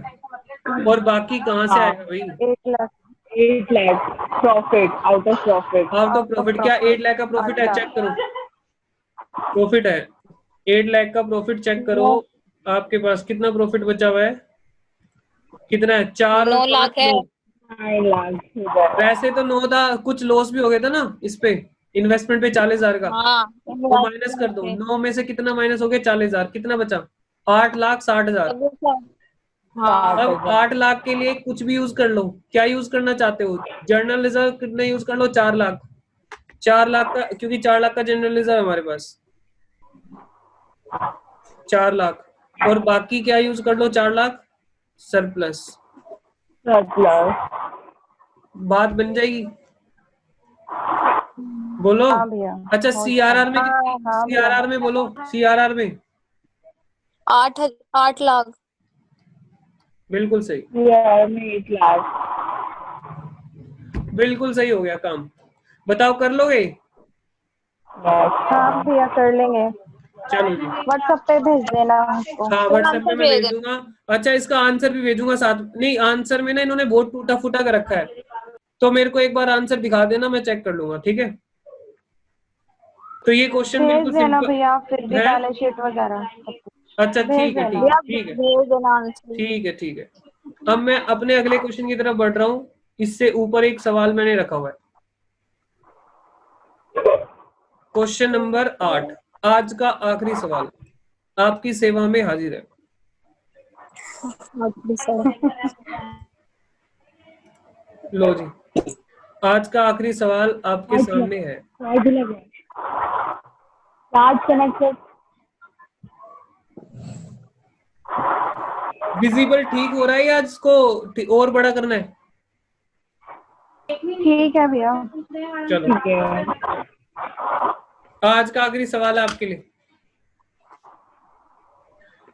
और बाकी कहाँ से आएगा भाई? 1 lakh. 8 lakh profit out of profit. Out of profit क्या 8 लाख का प्रॉफिट है? चेक करो, प्रॉफिट है 8 लाख का प्रॉफिट, चेक करो आपके पास कितना प्रॉफिट बचा हुआ है, कितना है? 4 और 5 है 9 लाख। वैसे तो 9 था, कुछ लॉस भी हो गया था ना इस पे, इन्वेस्टमेंट पे 40,000 का, वो माइनस कर दो। 9 में से कितना माइनस हो गया? 40,000, कितना बचा? 8,60,000। अब 8 लाख के लिए कुछ भी यूज कर लो, क्या यूज करना चाहते हो? जर्नल रिजर्व कितना यूज कर लो? 4 लाख। 4 लाख का, क्योंकि 4 लाख का जनरल रिजर्व है हमारे पास, 4 लाख, और बाकी क्या यूज कर लो? 4 लाख सरप्लस। बात बन जाएगी, बोलो। हाँ भैया। अच्छा, सीआरआर में कितनी? सीआरआर में बोलो, सीआरआर में 8 लाख। बिल्कुल सही, सीआरआर में 8 लाख। बिल्कुल सही हो गया काम। बताओ, कर लोगे? हाँ भैया कर लेंगे। चलो जी, व्हाट्सएप पे भेज देना हमको। हाँ व्हाट्सएप पे मैं भेज दूंगा। अच्छा, इसका आंसर भी भेजूंगा साथ। नहीं, आंसर में ना इन्होंने बहुत टूटा फूटा कर रखा है, तो मेरे को एक बार आंसर दिखा देना, मैं चेक कर लूंगा, ठीक है। तो ये क्वेश्चन भेज बिल्कुल देना सिंपल भैया, फिर भी है। बैलेंस शीट वगैरह। अच्छा, ठीक है, ठीक है, ठीक है, भेज देना आंसर। ठीक है, ठीक है। अब मैं अपने अगले क्वेश्चन की तरफ बढ़ रहा हूँ। इससे ऊपर एक सवाल मैंने रखा हुआ है, क्वेश्चन नंबर 8, आज का आखिरी सवाल, आपकी सेवा में हाजिर है। लो जी, आज का आखिरी सवाल आपके सामने है। विजिबल ठीक हो रहा है या इसको और बड़ा करना है? ठीक है भैया। चलो, आज का आखिरी सवाल है आपके लिए।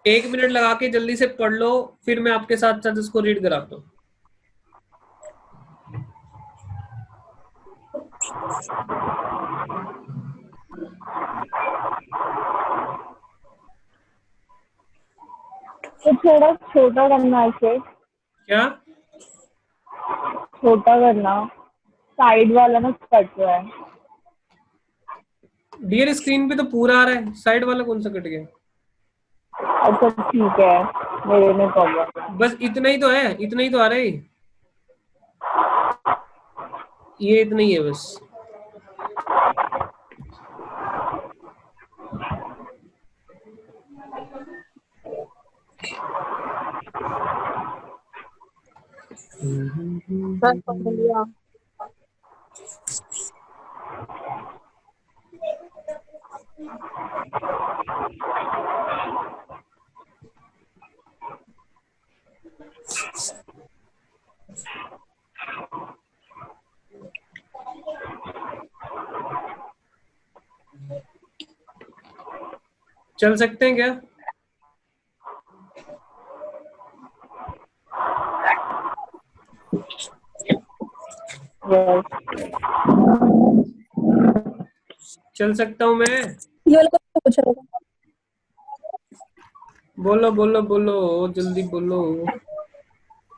1 मिनट लगा के जल्दी से पढ़ लो, फिर मैं आपके साथ साथ इसको रीड कराता हूँ। तो थोड़ा छोटा करना है इसे। क्या छोटा करना, साइड वाला ना कट रहा है। डियर स्क्रीन पे तो पूरा आ रहा है, साइड वाला कौन सा कट गया? अच्छा ठीक है, मेरे में प्रॉब्लम है। बस इतना ही तो है, इतना ही तो आ रहा है, ये इतना ही है बस। बस समझ लिया। चल सकते हैं क्या? यस, चल सकता हूँ मैं? ये वाला कौन सा पूछा होगा? बोलो बोलो बोलो, जल्दी बोलो।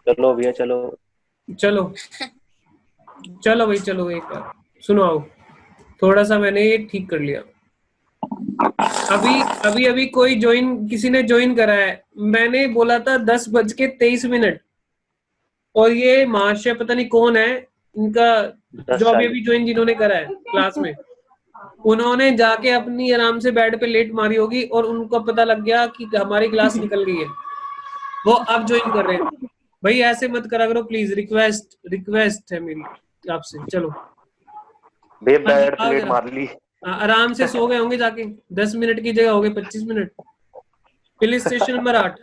चलो भैया चलो। चलो चलो भाई चलो, एक बार सुनो, आओ, थोड़ा सा मैंने ये ठीक कर लिया। अभी अभी अभी कोई ज्वाइन, किसी ने ज्वाइन करा है, मैंने बोला था 10:23, और ये महाशय पता नहीं कौन है इनका, 10 जो अभी साल अभी ज्वाइन जिन्होंने करा है क्लास में, उन्होंने जाके अपनी आराम से बेड पे लेट मारी होगी और उनको पता लग गया कि हमारी क्लास निकल गई है, वो अब ज्वाइन कर रहे हैं। भाई ऐसे मत करा करो प्लीज, रिक्वेस्ट रिक्वेस्ट है मेरी आपसे। चलो भैया हाँ जी, बेड आओ प्लेट जरा। मार ली। आराम से सो गए होंगे जाके, 10 मिनट की जगह हो गए 25 मिनट। इलिस्ट्रेशन नंबर 8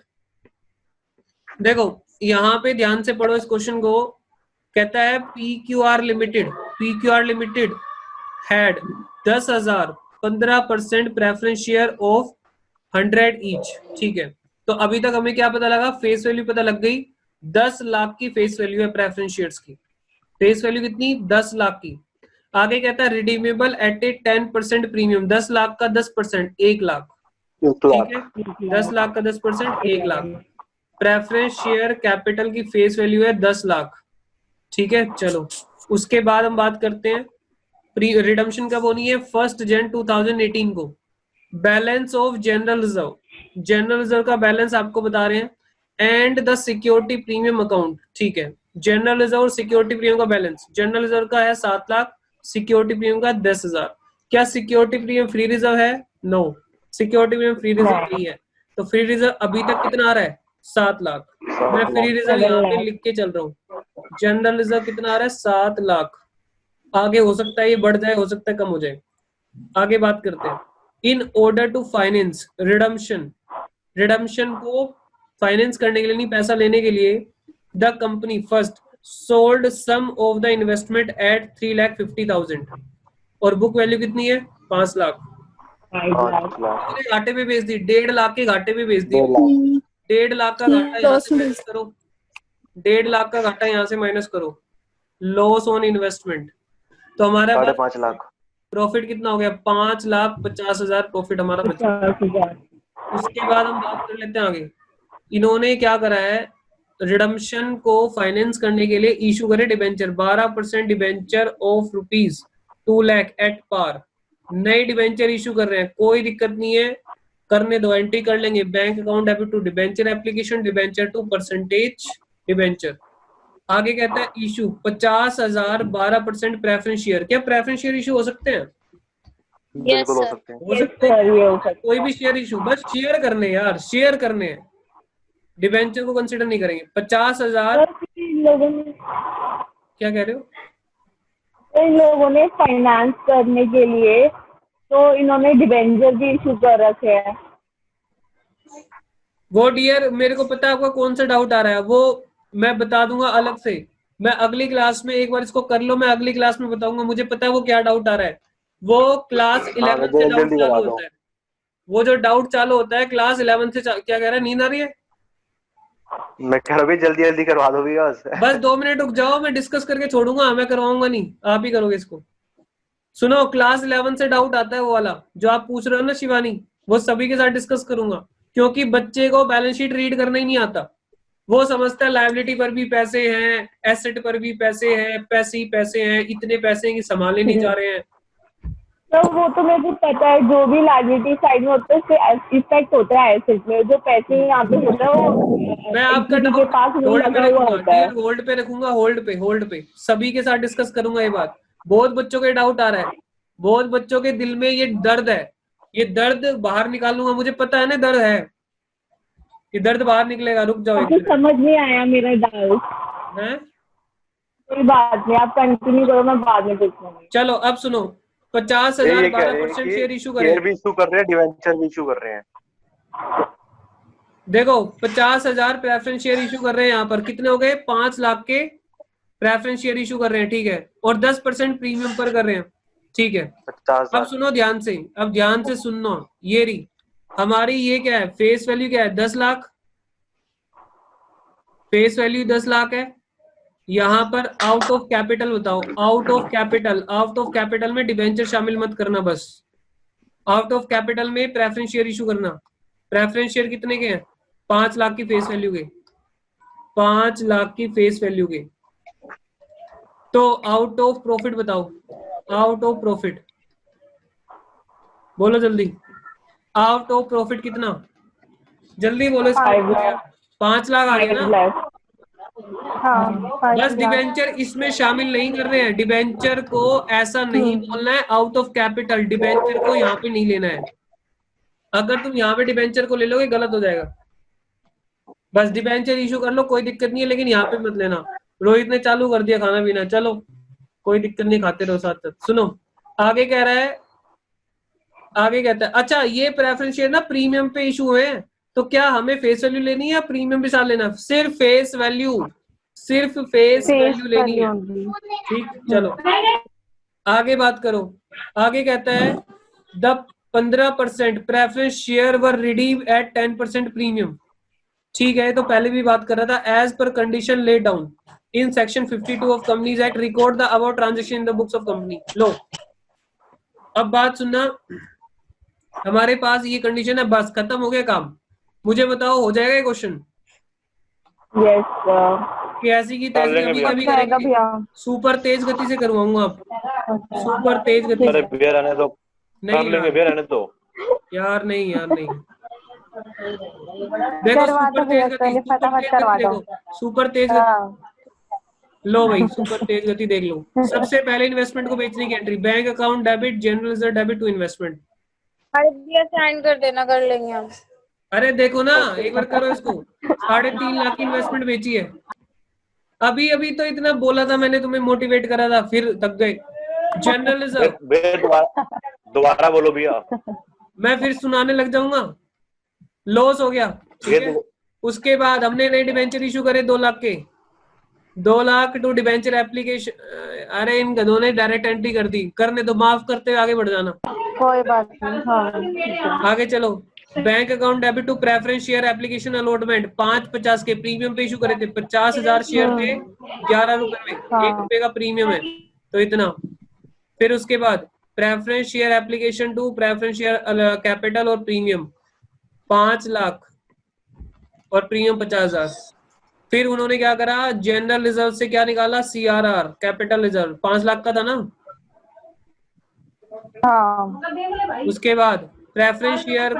देखो, यहाँ पे ध्यान से पढ़ो इस क्वेश्चन को। कहता है P Q R limited had 10,000 15% preference share of 100 each. ठीक है, तो अभी तक हमें क्या पता लगा? फेस वैल्यू पता लग गई, 10 लाख की फेस वैल्यू है प्रेफरेंस शेयर्स की। फेस वैल्यू कितनी? 10 लाख की। आगे कहता है रिडीमेबल एट ए 10% प्रीमियम, 10 लाख का 10%, 1 लाख। 1 ठीक है, लाख। 10 लाख का 10%, 1 लाख। प्रेफरेंस शेयर कैपिटल की फेस वैल्यू है 10 लाख। ठीक है, चलो उसके बाद हम बात करते हैं प्री रिडम्पशन कब होनी है? 1 जनवरी 2018 को। Balance of general reserve, general reserve का बैलेंस आपको बता रहे हैं, and the security premium account. ठीक है, जनरल रिजर्व और सिक्योरिटी प्रीमियम का बैलेंस, जनरल रिजर्व का है 7 लाख, सिक्योरिटी प्रीमियम का 10,000। क्या सिक्योरिटी प्रीमियम फ्री रिजर्व है? No, security premium free reserve नहीं है। तो फ्री रिजर्व अभी तक कितना आ रहा है? 7 लाख। मैं फ्री रिजर्व यहाँ पे लिख के चल रहा हूँ। जनरल रिजर्व कितना आ रहा है? 7 लाख। आगे हो सकता है ये बढ़ जाए, हो सकता है कम हो जाए। आगे बात करते हैं। In order to finance redemption, redemption को फाइनेंस करने के लिए, नहीं पैसा लेने के लिए, the company first sold some of the investment at 3,50,000 और बुक वैल्यू कितनी है? 5 लाख। 5 लाख। कितने घाटे पे बेच दी? 1.5 लाख के घाटे पे बेच दी। 1.5 लाख। 1.5 लाख का घाटा यहाँ से माइनस करो, 1.5 लाख का घाटा यहाँ से माइनस करो, लॉस ऑन इन्वेस्टमेंट। तो हमारे पास 5.5 लाख। प्रॉफिट कितना हो गया? 5,50,000 प्रॉफिट हमारा बचा। 50,000। उसके बाद हम बात कर लेते हैं आगे। इन्होंने क्या करा है? रिडम्पशन को फाइनेंस करने के लिए इशू करे debenture, 12% debenture of ₹2 lakh at par. नए डिबेंचर इशू कर रहे हैं, कोई दिक्कत नहीं है, करने दो, एंट्री कर लेंगे। Bank account debit to debenture application, debenture to percentage debenture. आगे कहता है इशू 50,000 12% प्रेफरेंस शेयर। क्या प्रेफरेंस शेयर इशू हो सकते हैं? बिल्कुल हो सकते हैं। हो सकते हैं, कोई भी शेयर इशू, बस शेयर करने यार, शेयर करने हैं, डिबेंचर को कंसिडर नहीं करेंगे। 50,000। क्या कह रहे हो? इन लोगों ने फाइनेंस करने के लिए तो इन्होंने डिबेंचर भी इशू कर रखे हैं। वो डियर, मेरे को पता है आपका कौन सा डाउट आ रहा है, वो मैं बता दूंगा अलग से। मैं अगली क्लास में, एक बार इसको कर लो, मैं अगली क्लास में बताऊंगा। मुझे पता है वो क्या डाउट आ रहा है। वो क्लास हाँ 11 से जल्दी डाउट जल्दी चालू करवा दो। होता है। वो जो डाउट चालू होता है क्लास 11 से क्या कह रहा है? नींद आ रही है? मैं कह रहा हूँ जल्दी जल्दी करवा दो भैया बस। बस 2 मिनट रुक जाओ, मैं डिस्कस करके छोड़ूंगा, मैं करवाऊंगा नहीं, आप ही करोगे इसको। सुनो, क्लास 11 से डाउट आता है वो वाला जो आप पूछ रहे हो ना शिवानी, वो सभी के साथ डिस्कस करूंगा, क्योंकि बच्चे को बैलेंस शीट रीड करना ही नहीं आता। वो समझता है लायबिलिटी पर भी पैसे हैं, एसेट पर भी पैसे हैं, पैसे ही पैसे हैं, इतने पैसे हैं कि संभाले नहीं जा रहे हैं। तो वो तो मेरे को पता है, जो भी लायबिलिटी साइड में होता है उससे इफेक्ट होता है एसेट में, जो पैसे यहाँ पे होता है वो मैं आपका equity के पास वो होल्ड पे लगा हुआ रखूंगा, होता है। होल्ड पे रखूंगा, होल्ड पे सभी के साथ डिस्कस करूंगा ये बात। बहुत बच्चों के डाउट आ रहा है, बहुत बच्चों के दिल में ये दर्द है, ये दर्द बाहर निकालूंगा, मुझे पता है ना दर्द है, ये दर्द बाहर निकलेगा। रुक जाओ एक आपको मिनट। समझ नहीं आया मेरा डाउट? हैं? कोई बात नहीं, आप कंटिन्यू करो, मैं बाद में पूछूंगी। चलो अब सुनो, 50,000 ये कह रहे हैं 12% कि शेयर इशू शेयर करें। भी इशू कर रहे हैं, डिवेंचर भी इशू कर रहे हैं। देखो 50,000 प्रेफरेंस शेयर इशू कर रहे हैं, यहाँ पर कितने हो गए, 5 लाख के प्रेफरेंस शेयर इशू कर रहे हैं, ठीक है, और 10% प्रीमियम पर कर रहे हैं, ठीक है। 50 अब सुनो ध्यान से, अब ध्यान से सुनना, ये रही हमारी, ये क्या है, फेस वैल्यू क्या है, 10 लाख, फेस वैल्यू 10 लाख है। यहाँ पर आउट ऑफ कैपिटल बताओ, out of capital, out of capital में डिबेंचर शामिल मत करना, बस आउट ऑफ कैपिटल में प्रेफरेंस शेयर इशू करना। प्रेफरेंस शेयर कितने के हैं, 5 लाख की फेस वैल्यू के, 5 लाख की फेस वैल्यू के। तो आउट ऑफ प्रॉफिट बताओ, आउट ऑफ प्रॉफिट बोलो जल्दी, आउट ऑफ प्रॉफिट कितना, जल्दी बोलो, 5 लाख आ गया ना। हाँ, बस डिबेंचर इसमें शामिल नहीं कर रहे हैं, डिबेंचर को ऐसा नहीं बोलना है आउट ऑफ कैपिटल, डिबेंचर को यहाँ पे नहीं लेना है। अगर तुम यहाँ पे डिबेंचर को ले लोगे गलत हो जाएगा। बस डिबेंचर इशू कर लो, कोई दिक्कत नहीं है, लेकिन यहाँ पे मत लेना। रोहित ने चालू कर दिया खाना पीना, चलो कोई दिक्कत नहीं, खाते रहो साथ साथ। सुनो आगे कह रहा है, आगे कहता है अच्छा ये प्रेफरेंस शेयर ना प्रीमियम पे इशू हुए हैं, तो क्या हमें फेस वैल्यू लेनी है या प्रीमियम भी साथ लेना, सिर्फ फेस वैल्यू, सिर्फ फेस वैल्यू लेनी है, ठीक। चलो आगे बात करो, आगे कहता है the 15% preference share were redeem at 10% premium, ठीक है। तो पहले भी बात कर रहा था, as per condition laid down in section 52 of companies act record the about transaction in the books of company. लो अब बात सुनना, हमारे पास ये कंडीशन है, बस खत्म हो गया काम। मुझे बताओ हो जाएगा ये क्वेश्चन? यस कि ऐसी की तैसी अभी कभी करेंगे, सुपर तेज गति से करवाऊंगा आप, सुपर तेज गति अरे भैया रहने दो, कर लेंगे भैया रहने दो यार, नहीं यार नहीं। देखो सुपर तेज गति, फटाफट करवा दो। सुपर तेज गति, लो भाई सुपर तेज गति देख लो। सबसे पहले इन्वेस्टमेंट को बेचने की entry, bank account debit, general reserve debit to investment. अरे भैया साइन कर देना, कर लेंगे हम। अरे देखो ना एक बार करो इसको, 3.5 लाख की इन्वेस्टमेंट बेची है, अभी अभी तो इतना बोला था मैंने, तुम्हें मोटिवेट करा था, फिर थक गए। जनरल रिजर्व, दोबारा बोलो भैया, मैं फिर सुनाने लग जाऊंगा, लॉस हो गया, ठीक है। उसके बाद हमने नए डिबेंचर इशू करे 2 लाख के, 2 लाख टू डिबेंचर एप्लीकेशन। अरे इन गधों ने डायरेक्ट एंट्री कर दी, करने तो माफ करते आगे बढ़ जाना, कोई बात नहीं। हाँ आगे चलो। Bank account debit to preference share application allotment 550 के प्रीमियम पे इशू करे थे, 50,000 शेयर थे 11 रुपए में, 1 रुपए का प्रीमियम है तो इतना। फिर उसके बाद preference share application to preference share capital और प्रीमियम 5 लाख और प्रीमियम 50,000। फिर उन्होंने क्या करा, जनरल रिजर्व से क्या निकाला, CRR कैपिटल रिजर्व 5 लाख का था ना। हाँ उसके बाद प्रेफरेंस शेयर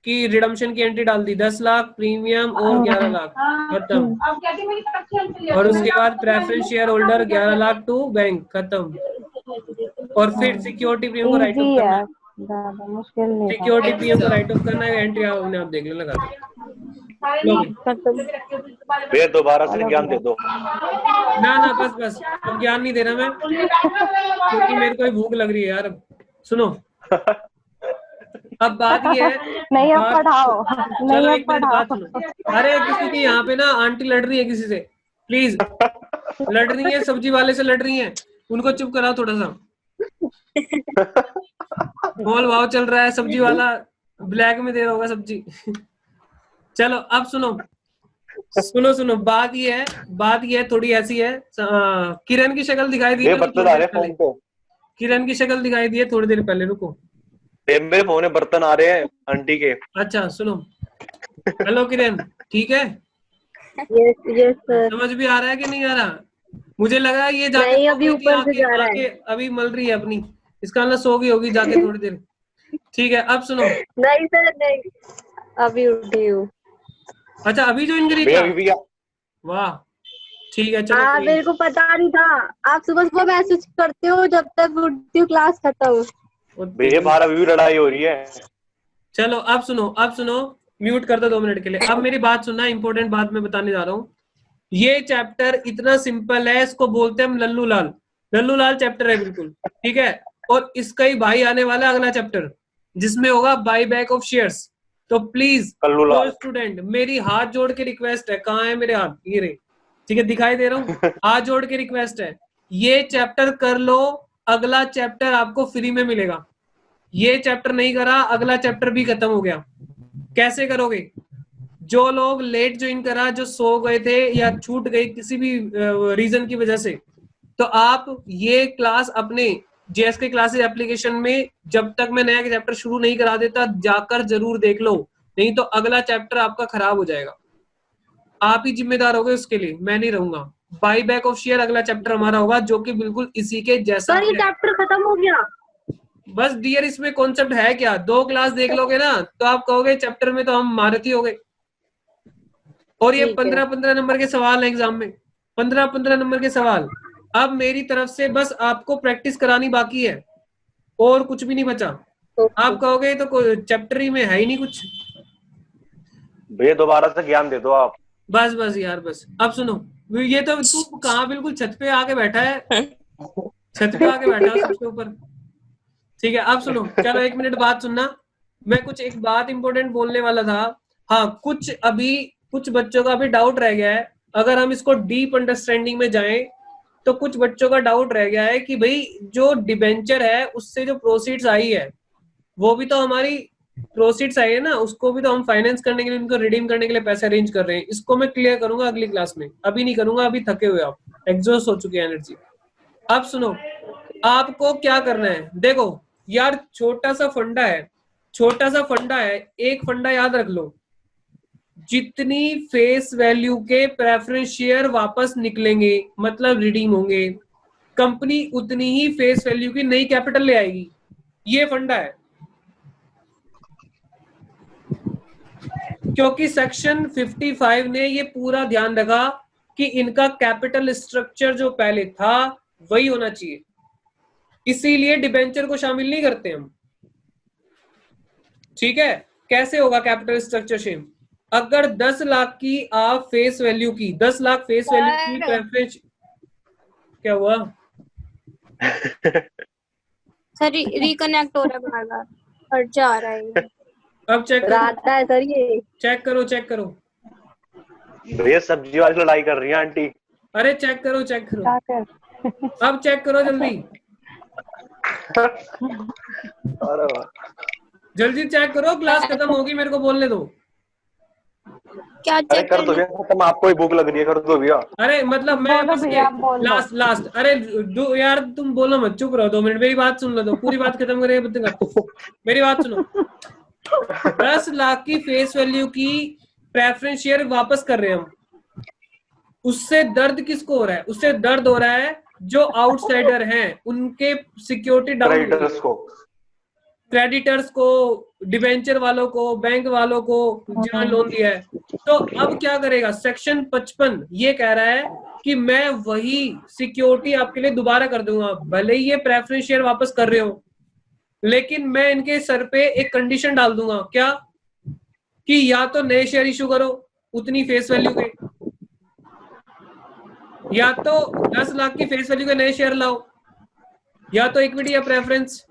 की रिडम्पशन की एंट्री डाल दी, 10 लाख प्रीमियम और 11 लाख खत्म। और उसके बाद preference share holder 11 lakh to bank खत्म। और फिर सिक्योरिटी प्रीमियम को राइट ऑफ करना, ज्यादा मुश्किल नहीं था। सिक्योरिटी प्रीमियम को राइट ऑफ करना है, एंट्री आप देख लेना लगा। भैया दोबारा से ज्ञान दे दो। ना बस बस अब ज्ञान नहीं देना मैं, क्योंकि मेरे को भूख लग रही है यार। सुनो अब बात ये है, नहीं अब पढ़ाओ, चलो नहीं अब एक मिनट बात पढ़ाओ। सुनो। अरे किसी की यहाँ पे ना आंटी लड़ रही है किसी से, प्लीज लड़ रही है, सब्जी वाले से लड़ रही है, उनको चुप कराओ थोड़ा सा। मोल भाव चल रहा है, सब्जी वाला ब्लैक में दे रहा होगा सब्जी। चलो अब सुनो बात ये है थोड़ी ऐसी है। किरण की शक्ल दिखाई दी है, बर्तन आ रहे फोन पे, किरण की शक्ल दिखाई दी है थोड़ी देर पहले, रुको मेरे फोन में बर्तन आ रहे हैं आंटी के। अच्छा सुनो, हेलो किरण, ठीक है यस सर। समझ भी आ रहा है कि नहीं आ रहा? मुझे लगा ये जाके नहीं, सो अभी गई थी, ऊपर से जा रहा है। आंखें अभी मल रही है अपनी, इसका मतलब सो गई होगी जाके थोड़ी देर। ठीक है, अब सुनो। नहीं सर नहीं, अभी उठी हूँ। अच्छा, अभी ज्वाइन करी भैया क्लास? अभी वाह, ठीक है, चलो हाँ, कोई मेरे को पता नहीं था। आप सुबह सुबह मैसेज करते हो, जब तक उठती हूँ क्लास खत्म। भैया बाहर अभी भी लड़ाई हो रही है। चलो अब सुनो, अब सुनो, म्यूट कर दो 2 मिनट के लिए। अब मेरी बात सुनना, इंपॉर्टेंट बात मैं बताने जा रहा हूँ। ये चैप्टर इतना सिंपल है, इसको बोलते हैं हम लल्लू लाल। लल्लू लाल चैप्टर है बिल्कुल, ठीक है। और इसका ही भाई आने वाला है अगला चैप्टर, जिसमें होगा बाई बैक ऑफ शेयर्स। तो प्लीज कल्लू लाल। स्टूडेंट, मेरी हाथ जोड़ के रिक्वेस्ट है, कहाँ है मेरे हाथ, ये रहे, ठीक है, दिखाई दे रहा हूँ, हाथ जोड़ के रिक्वेस्ट है, ये चैप्टर कर लो। अगला चैप्टर आपको फ्री में मिलेगा। ये चैप्टर नहीं करा, अगला चैप्टर भी खत्म हो गया। कैसे करोगे? जो लोग लेट ज्वाइन करा, जो सो गए थे या छूट गए किसी भी रीजन की वजह से, तो आप ये क्लास अपने जेएसके क्लासेस एप्लीकेशन में, जब तक मैं नया चैप्टर शुरू नहीं करा देता, जाकर जरूर देख लो, नहीं तो अगला चैप्टर आपका खराब हो जाएगा। आप ही जिम्मेदार होगे उसके लिए, मैं नहीं रहूंगा। बाई बैक ऑफ शेयर अगला चैप्टर हमारा होगा, जो कि बिल्कुल इसी के जैसा सर ये है। चैप्टर खत्म हो गया? बस डियर, इसमें कॉन्सेप्ट है क्या? 2 क्लास देख लोगे ना तो आप कहोगे चैप्टर में तो हम महारथी हो गए। और ये ठीक है। 15-15 नंबर के सवाल है एग्जाम में, 15-15 नंबर के सवाल। अब मेरी तरफ से बस आपको प्रैक्टिस करानी बाकी है, और कुछ भी नहीं बचा। ओके। आप कहोगे तो चैप्टर ही में है ही नहीं कुछ। भैया दोबारा से ज्ञान दे दो आप। बस बस यार, बस अब सुनो। ये तो तू कहाँ बिल्कुल छत पे आके बैठा है, छत पे आके बैठा है सबसे ऊपर। ठीक है, अब सुनो, चलो 1 मिनट बात सुनना। मैं कुछ एक बात इंपॉर्टेंट बोलने वाला था। हाँ, कुछ बच्चों का अभी डाउट रह गया है। अगर हम इसको डीप अंडरस्टैंडिंग में जाएं, तो कुछ बच्चों का डाउट रह गया है कि भाई जो डिबेंचर है उससे जो प्रोसीड्स आई है, वो भी तो हमारी प्रोसीड्स आई है ना, उसको भी तो हम फाइनेंस करने के लिए, उनको रिडीम करने के लिए पैसे अरेंज कर रहे हैं। इसको मैं क्लियर करूंगा अगली क्लास में, अभी नहीं करूंगा, अभी थके हुए आप, एग्जॉस्ट हो चुकी है एनर्जी। अब सुनो, आपको क्या करना है, देखो यार, छोटा सा फंडा है, छोटा सा फंडा है, एक फंडा याद रख लो। जितनी फेस वैल्यू के प्रेफरेंस शेयर वापस निकलेंगे, मतलब रिडीम होंगे, कंपनी उतनी ही फेस वैल्यू की नई कैपिटल ले आएगी। ये फंडा है, क्योंकि सेक्शन 55 ने ये पूरा ध्यान रखा कि इनका कैपिटल स्ट्रक्चर जो पहले था वही होना चाहिए, इसीलिए डिबेंचर को शामिल नहीं करते हम। ठीक है, कैसे होगा कैपिटल स्ट्रक्चर शेम? अगर 10 लाख की आप फेस वैल्यू की, 10 लाख फेस वैल्यू की प्रेफरेंस, क्या हुआ? सर रिकनेक्ट हो रहा है बार बार, खर्चा आ रहा है ये। अब चेक करो, आता है सर ये। चेक करो, चेक करो। भैया सब्जी वाली लड़ाई कर रही है आंटी। अरे चेक करो, चेक करो, क्या कर अब चेक करो जल्दी, अरे वाह। जल्दी चेक करो, क्लास खत्म होगी, मेरे को बोलने दो। क्या अरे चेक कर दो करना? भैया खत्म, आपको ही भूख लग रही है, कर दो भैया। अरे मतलब मैं बोलो बस भैया, आप बोल दो। लास्ट लास्ट, अरे यार तुम बोलो मत, चुप रहो 2 मिनट, मेरी बात सुन लो, तो पूरी बात खत्म करेंगे। मेरी बात सुनो, 10 लाख की फेस वैल्यू की प्रेफरेंस शेयर वापस कर रहे हैं हम। उससे दर्द किसको हो रहा है? उससे दर्द हो रहा है जो आउटसाइडर हैं, उनके सिक्योरिटी डाउन हो गई, क्रेडिटर्स को, क्रेडिटर्स को, डिबेंचर वालों को, बैंक वालों को जहां लोन दिया है। तो अब क्या करेगा? सेक्शन 55 ये कह रहा है कि मैं वही सिक्योरिटी आपके लिए दोबारा कर दूंगा, भले ही ये प्रेफरेंस शेयर वापस कर रहे हो, लेकिन मैं इनके सर पे एक कंडीशन डाल दूंगा। क्या? कि या तो नए शेयर इशू करो उतनी फेस वैल्यू के, या तो 10 लाख की फेस वैल्यू के नए शेयर लाओ, या तो इक्विटी या प्रेफरेंस।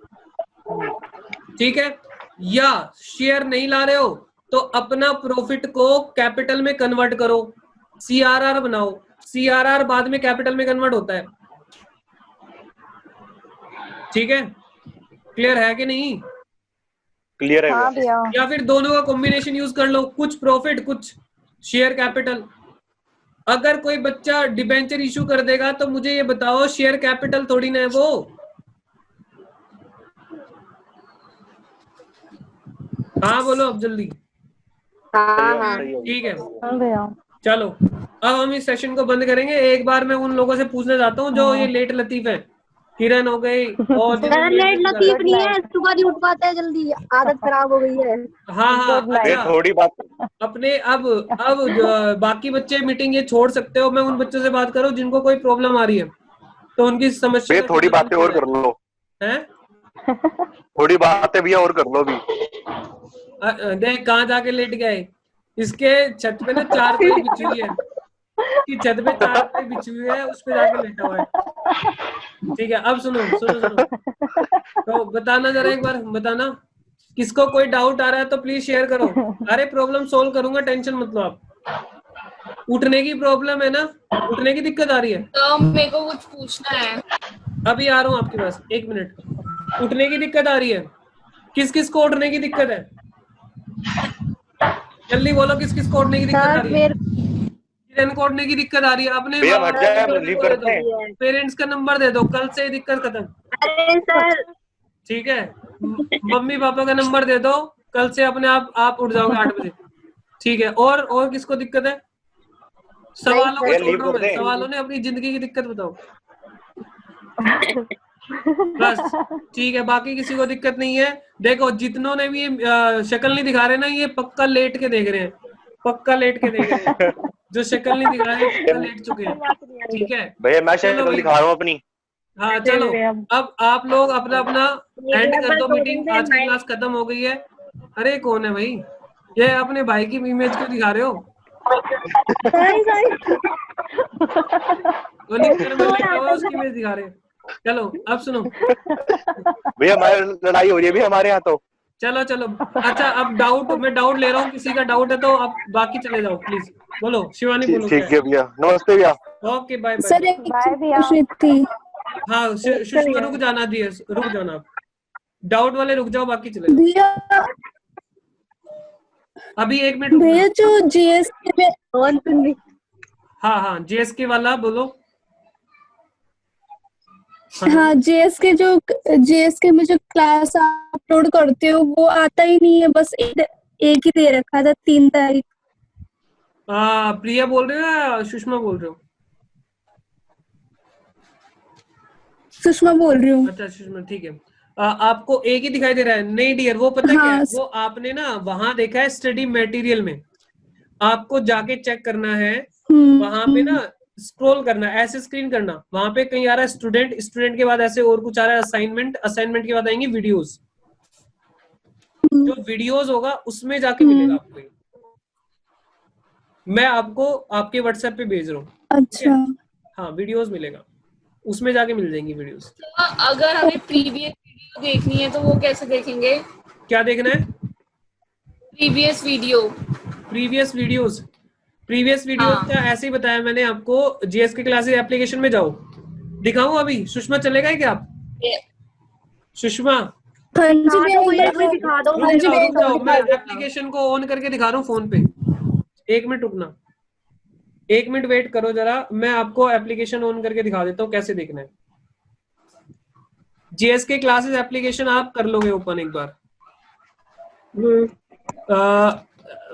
ठीक है, या शेयर नहीं ला रहे हो तो अपना प्रॉफिट को कैपिटल में कन्वर्ट करो, सीआरआर बनाओ। सीआरआर बाद में कैपिटल में कन्वर्ट होता है। ठीक है, क्लियर है कि नहीं? क्लियर है हाँ भैया। भैया। या फिर दोनों का कॉम्बिनेशन यूज कर लो, कुछ प्रॉफिट कुछ शेयर कैपिटल। अगर कोई बच्चा डिबेंचर इशू कर देगा तो मुझे ये बताओ, शेयर कैपिटल थोड़ी ना है वो। हाँ बोलो अब जल्दी। हाँ हाँ सही है ठीक है, हाँ भैया। चलो अब हम इस सेशन को बंद करेंगे। एक बार मैं उन लोगों से पूछना चाहता हूँ जो ये लेट लतीफ है, किरण हो गई और सर लेट लतीफ नहीं है, सुबह नहीं उठ पाता है जल्दी, आदत खराब हो गई है। हाँ हाँ Good night. ये अच्छा थोड़ी बात अपने अब बाकी बच्चे मीटिंग ये छोड़ सकते हो। मैं उन बच्चों से बात करूँ जिनको कोई प्रॉब्लम आ रही है, तो उनकी समस्या भैया थोड़ी बातें और कर लो, हैं। थोड़ी बातें भैया और कर लो भी। देख कहाँ जाके लेट गए, इसके छत पे ना चारपाई बिछी हुई है, इसकी छत पे चारपाई बिछी हुई है, उस पे जाके लेटा हुआ है। ठीक है अब सुनो सुनो सुनो, तो बताना जरा एक बार बताना, किसको कोई डाउट आ रहा है तो प्लीज शेयर करो। अरे प्रॉब्लम सोल्व करूंगा, टेंशन मत लो आप। उठने की प्रॉब्लम है ना, उठने की दिक्कत आ रही है? तो मेरे को कुछ पूछना है। अभी आ रहा हूँ आपके पास, 1 मिनट। उठने की दिक्कत आ रही है? किस किस को उठने की दिक्कत है? जल्दी बोलो किस किस को उठने की दिक्कत आ सर रही है? मेरे किरण को उठने की दिक्कत आ रही है? अपने भैया हट जाए, हम रिलीव करते हैं। पेरेंट्स का नंबर दे दो, कल से दिक्कत खत्म। अरे सर ठीक है मम्मी पापा का नंबर दे दो, कल से अपने आप उठ जाओगे 8 बजे। ठीक है और किसको दिक्कत है? सवालों को भैया छोड़ लीव रहा हूँ कर मैं, दे। सवालों ने अपनी जिंदगी की दिक्कत बताओ बस। ठीक है बाकी किसी को दिक्कत नहीं है। देखो जितनों ने भी ये शक्ल नहीं दिखा रहे ना, ये पक्का लेट के देख रहे हैं, पक्का लेट के देख रहे हैं। जो शक्ल नहीं दिखा रहे पक्का लेट चुके हैं। ठीक है भैया मैं चलो शक्ल भाई। दिखा रहा हूँ अपनी। हाँ चलो अब आप लोग अपना अपना एंड कर दो मीटिंग, आज की क्लास खत्म हो गई है। अरे कौन है भाई ये? अपने भाई की इमेज क्यों दिखा रहे हो? वो निक्कर में लेटा हुआ है, उसकी इमेज दिखा रहे हैं। चलो अब सुनो, भैया हमारी लड़ाई हो रही है भी हमारे यहाँ तो। चलो चलो अच्छा अब मैं डाउट ले रहा हूँ, किसी का डाउट है तो अब बाकी चले जाओ प्लीज। बोलो शिवानी बोलो। ठीक है भैया, नमस्ते भैया। Okay bye sir bye. एक बाय भैया। थी। हाँ सुषमा रुक जाना दिए, रुक जाना आप, डाउट वाले रुक जाओ, बाकी चले जाओ। भैया अभी 1 मिनट रुकना। भैया जो जीएसटी में हाँ हाँ जीएसके वाला बोलो। हाँ जीएसके में जो क्लास अपलोड करते हो वो आता ही नहीं है, बस एक ही दे रखा था 3 तारीख। प्रिया बोल रहे हो या सुषमा बोल रहे हो? सुषमा बोल रही हूँ। अच्छा सुषमा ठीक है। आपको एक ही दिखाई दे रहा है? नहीं डियर, वो पता क्या है, वो आपने ना वहां देखा है स्टडी मटेरियल में, आपको जाके चेक करना है, वहां पे ना स्क्रॉल करना, ऐसे स्क्रीन करना, वहां पे कहीं आ रहा है स्टूडेंट, स्टूडेंट के बाद ऐसे और कुछ आ रहा है असाइनमेंट, असाइनमेंट के बाद आएंगे वीडियोस। जो वीडियोस होगा उसमें जाके मिलेगा आपको ये। मैं आपको आपके व्हाट्सएप पे भेज रहा हूँ। अच्छा हाँ वीडियोस मिलेगा, उसमें जाके मिल जाएंगी वीडियोस। अगर हमें प्रीवियस वीडियो देखनी है तो वो कैसे देखेंगे? क्या देखना है? प्रीवियस वीडियोस का ऐसे ही बताया मैंने आपको। जीएसके क्लासेस एप्लीकेशन में जाओ, दिखाऊं अभी? सुषमा चलेगा क्या आप? सुषमा हाँ जी दिखा दो रुक जाओ, मैं एप्लीकेशन को ऑन करके दिखा रहा हूँ फोन पे। 1 मिनट रुकना, 1 मिनट वेट करो जरा, मैं आपको एप्लीकेशन ऑन करके दिखा देता हूँ कैसे देखना है। जीएसके क्लासेस एप्लीकेशन आप कर लोगे ओपन एक बार?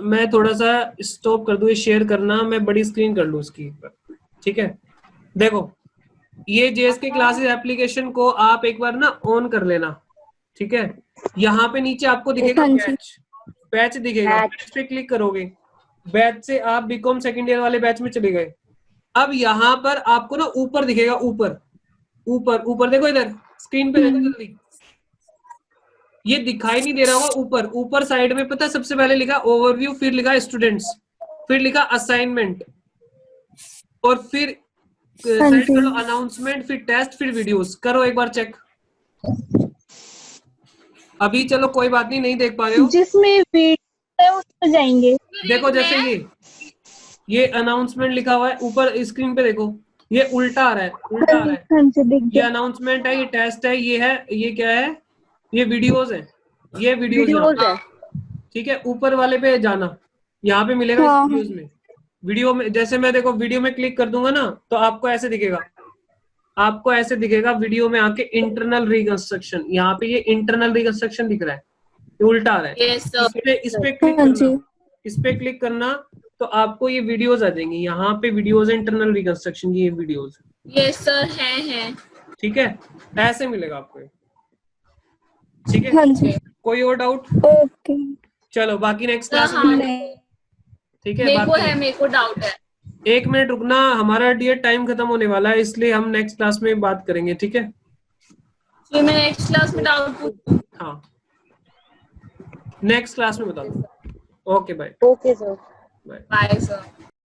मैं थोड़ा सा स्टॉप कर दूं ये शेयर करना, मैं बड़ी स्क्रीन कर लूं उसकी। ठीक है देखो ये जीएसके क्लासेस एप्लीकेशन को आप एक बार ना ऑन कर लेना। ठीक है यहाँ पे नीचे आपको दिखेगा बैच दिखेगा, बैच पे क्लिक करोगे, बैच से आप बीकॉम सेकंड ईयर वाले बैच में चले गए। अब यहाँ पर आपको ना ऊपर दिखेगा, ऊपर देखो, इधर स्क्रीन पे देखो जल्दी, ये दिखाई नहीं दे रहा होगा। ऊपर साइड में पता है सबसे पहले लिखा ओवरव्यू, फिर लिखा स्टूडेंट्स, फिर लिखा असाइनमेंट, और फिर साइड करो अनाउंसमेंट, फिर टेस्ट, फिर वीडियोस। करो एक बार चेक। अभी चलो कोई बात नहीं देख पा रहे हो, जिसमें वीडियो है उस पर जाएंगे। देखो जैसे ये अनाउंसमेंट लिखा हुआ है ऊपर स्क्रीन पे, देखो ये उल्टा आ रहा है, ये अनाउंसमेंट है, ये टेस्ट है, ये है, ये क्या है, ये वीडियोस है, ये वीडियोस है। ठीक है ऊपर वाले पे जाना, यहाँ पे मिलेगा इस वीडियोस में। वीडियो में जैसे मैं देखो वीडियो में क्लिक कर दूंगा ना तो आपको ऐसे दिखेगा, वीडियो में आके इंटरनल रिकंस्ट्रक्शन, यहाँ पे ये इंटरनल रिकंस्ट्रक्शन दिख रहा है, ये उल्टा आ रहा है। इस पे क्लिक करना, तो तो आपको ये वीडियोस आ जाएंगी, यहाँ पे वीडियोस है इंटरनल रिकंस्ट्रक्शन की, ये वीडियोस, यस सर है। ठीक है, ऐसे मिलेगा आपको, ठीक है। हाँ जी। कोई और डाउट? ओके। चलो बाकी नेक्स्ट क्लास हाँ, में, नहीं। ठीक है। मेरे को डाउट है। 1 मिनट रुकना, हमारा डियर टाइम खत्म होने वाला है, इसलिए हम नेक्स्ट क्लास में बात करेंगे, ठीक है। फिर मैं नेक्स्ट क्लास में डाउट पूछूं? हाँ, नेक्स्ट क्लास में बता दो। Okay bye. Okay sir. Bye. Bye sir.